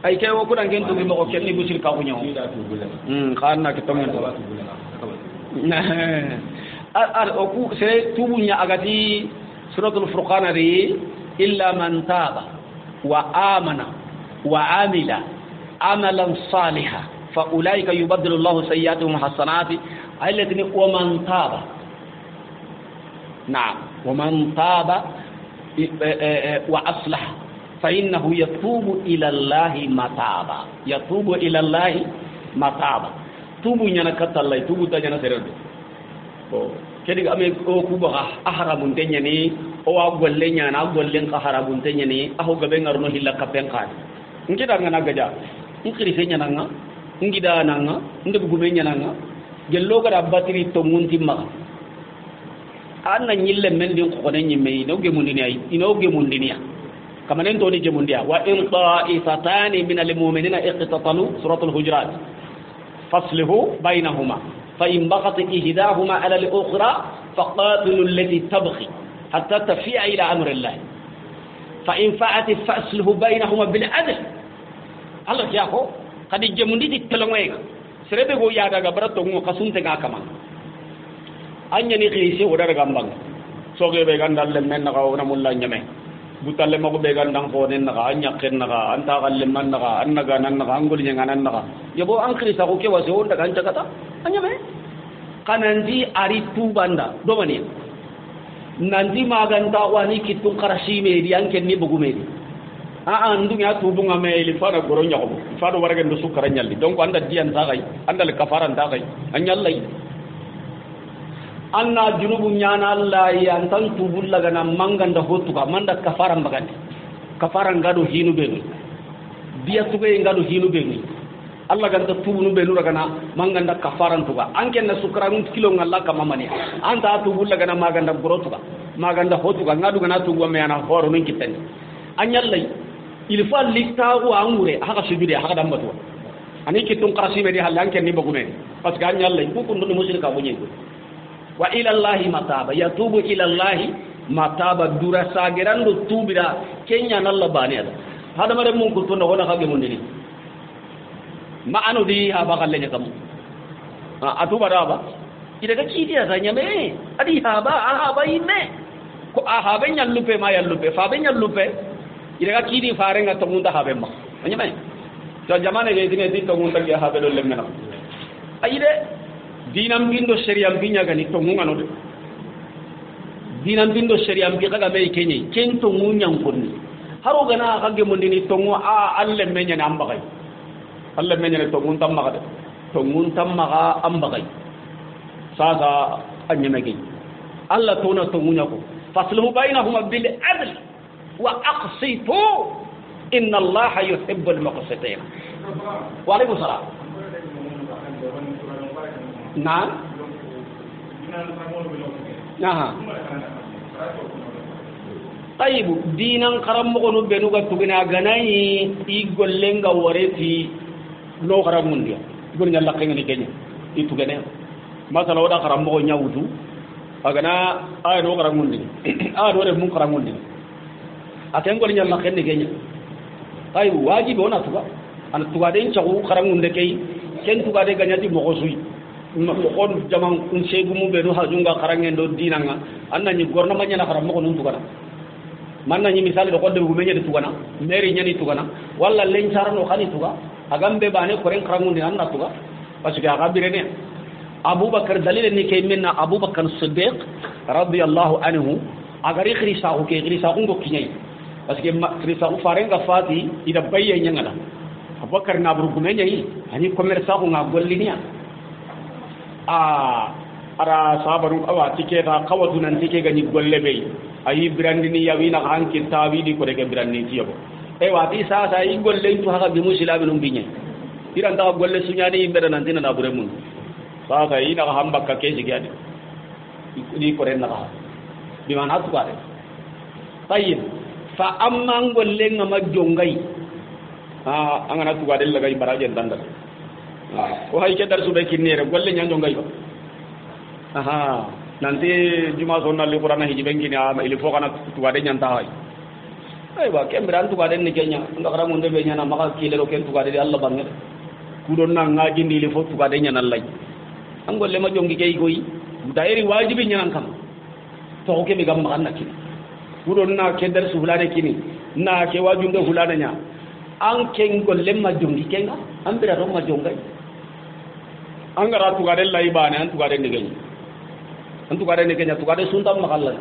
ay kay wo kudan gen tubi mo kenni busil ka ko nyaw xana ke tongen ar oku se tubunya agati suratul furqan ri illa man taba wa amana wa amila amalan salihan fa ulaika yubaddilu Allahu sayyi'atihim hasanati alladhina wa man taba na'am wa man taba wa aslaha fa innahu yatubu ila Allahi mataba yatubu ila Allahi mataba tubu nyana katallay tubu ta nyana serede o kedi ame o kuba ahramun tenyani o wa golle nyana gollen ka haramun tenyani aho gabe ngarno hilla kapen kan ngida ngana gaja ngiri se nyana nga ngida nanga nde bugume nyana nga gello gara batiri to munti ma anna nyille men din ko ne nyimme no ge mundini ay ino ge mundinia kamanen to ni ge mundia wa in ta'ifatani min al-mu'minina iqtatalu suratul hujurat فاصله بينهما فإن بغت إحداهما على الأخرى فقاتلوا التي تبغي حتى تفيء إلى أمر الله فإن فعت فاصله بينهما بالعدل الله جاهو قد جمندي تلمويك سربه يا daga barato ngo kasunte ga kama anyani khisi odar gambang soge be gandal men na ko na mulla nyame butalle mako be gandang ko nen na anya ken na anta galle man na annaga nan na angol nyanga nan na yabo an krisa ko ke wase onda kan cakata anya me kanandi ari tubanda do mani nanti maganta wani kitun karashi me di an ken ni bugu me a andu ya tubu ngame li fara goro nyako fara warga ndo sukara nyalli donc anda dian ta kai anda le kafaran ta kai anyallai anna junubu nyana Allah ya tan tubul laga na manganda hotu ka manda kafaran bagandi kafaran gado hinu be dia tube ngado hinu be Allah ganta tubu nu be nu daga na manganda kafaran tuga anken na sukran kilo ngalla ka mamani anta tubul laga na maganda gorotu ka maganda hotu ka ngadu gana tubu me ana horo nun kitten anyallai il fa litawu angure haka sujude haka dambatu ani kitun qarasi be di hal anken ni bagume parce que anyallai ku kundu mushrika bunyi wa ila allahi mataba yatubu ila allahi mataba dura sageran do tubira kenya nalla bani ada hada mare mun ko to no na kage mun ni ma anu di ha ba kalle nya kam atu bara ba ida ga kidi ya zanya me adi ha ba ime ko ha ben nyallupe ma yallupe fa ben nyallupe ida ga kidi faare nga to mun da ha ben ma anya me to jamane ge dine di to mun da ha be do lemna ayide dinam bindo syariam binya gani to mun ngano de dinam bindo syariam bi kaga be kenyi ken to mun nyang konni haro gana kage mun dini to mu alle menya na ambagai alle menya to mun tam maga de to mun tam maga ambagai sasa anyamegi alla to na to munya ko fasluhu bainahuma bil adl wa aqsitu inna allaha yuhibbul muqsitin wa alaykum salam na nah tayyibu dinan karam mo no benu ga tugina ganai i gollenga wareti lo karam mundia gol nyalla kengani kenya i tugene masala wada karam mo nyawutu agana ay do karam mundi a do re mun karam mundi aten gol nyalla kenni kenya tayyibu wajibi ona tuga an tuga den chagu karam munde kay ken tuga de ganyati mo ko suyi mo kon jamang un segu mu benu hajunga karangen do dinanga anna ni gorna manya na karam mo ko nun tuga manna ni misali do kodde bu menyede tugana meri nyani tugana walla len charano khani tuga agambe bane koren krangundi anna tuga parce que agabire ne abubakar dalil ni kay minna abubakar siddiq radiyallahu anhu agari khrisa ko ke khrisa ko kinyai parce que khrisa ko farenga fati ida bayye nyangala abubakar na buru gumenyai ani commerce ko nga gollinia ara sabaru awa tike ta kawatu nan tike gani golle be ayi brandini yawina hanki tawidi ko de brandini tiyabo e wati sa yi golle tu haka bi musila bi lumbinya iran ta golle sunyani imbere nan tina na bure mun sa yi na hamba ka ke jigadi ni ko ren na bi man hatu kare tayyib fa amma golle ngama jongai angana tu gadel lagai baraje dandal ko hay ke dar su be kinere golle nyan jongai ko aha nanti juma sonna li qur'ana hiji bengini ama ili fokana tuwade nyanta hay ay ba kembran tuwade ni kenya ndakara mun de be nyana maka kile ro ken tuwade Allah bangi kudon na ngaji ndi li fo tuwade nyana lay angol le ma jongi kay goyi dairi wajibi nyana kam to ko ke mi gam makana kini kudon na ke dar su fulane kini na ke wajunde fulane nya an ken golle ma jongi kenga ambira ro ma jongai angara tuwade lay bane an tuwade ni kenya antu kare ne kenya tukade suntam makalla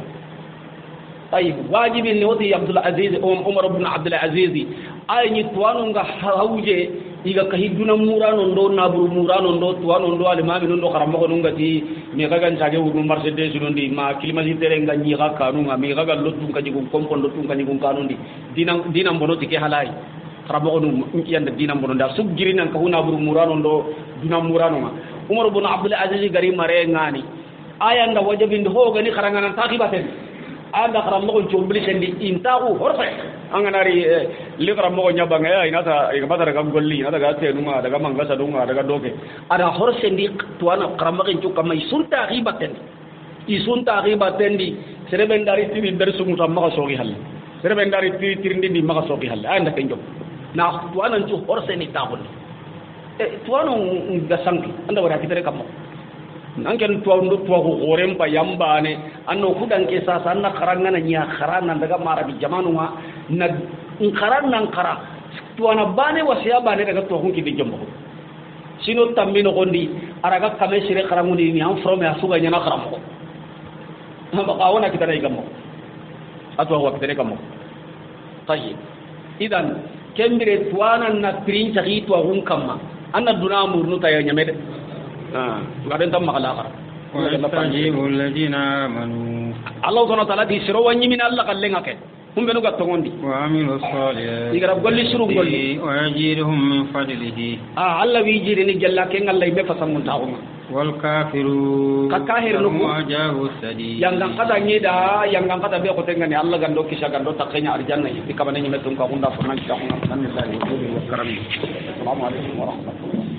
tay wajibi ni wodi abdul aziz umar ibn abdul aziz ay ni tuwanu nga hawje iga kahiduna murano ndo naburu murano ndo tuwanu ndo alimami ndo karamo ko ngati mi kaga ntage wudu mercedes ndi ma climatiseur nga nyi ga kanu nga mi kaga lottu kaji ko kompondo tun kaji ko kanu ndi dina mbono tike halai karamo ko yanda dina mbono da sub girinan ka huna buru murano ndo dina murano nga umar ibn abdul aziz gari mare ngani aya nda wajibin ho gani kharangana taqibaten anda kharam mo chombli sendi intahu horfe anganari li kharam mo nyaba ngaya inata igaba daga golli inata ga tenuma daga mangasa dunga daga doke ada horsendi tuana kharam mo cukka mai sunta taqibaten isun taqibaten di sereben dari tiri bersu mutam maka sogi hal sereben dari tiri tirindi di maka sogi hal anda kenjo na tuana cu horseni tabun tuana ngasanki anda wara kitere kammo nanken tuwando tuwaku horem pa yambane anno kudanke sasa anna karangana nya kharana daga marabi jamanu ma na kharana kara tuwana bane wasiya bane daga tuwakun ki dijambo sino tambino gondi araga kame sire karamuni ni am from ya suga nyana karamo hamba kawana kita dai gammo atwa wa kita dai gammo tayyib idan kembire tuwana na prince hitwa hun kamma anna dunamur nu tayo nyamede gaden tam makala ويستجيب الذين آمنوا الله سبحانه وتعالى دي سرو واني من الله قال لك هم بنو غتوندي وعملوا الصالحات يغرب قول سرو قول ويجيرهم من فضله الله ويجيرني جل كين الله يبفسم تاهم والكافرون ككاهر نكو عذاب السديد yang kata nyeda yang kata be ko tengani Allah gando kisah gando takenya arjanna yi kamane nyi metum ka hunda fona kita ko ngam wa karam assalamu alaikum warahmatullahi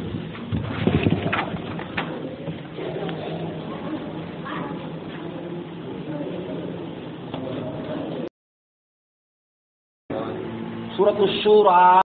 suratu syura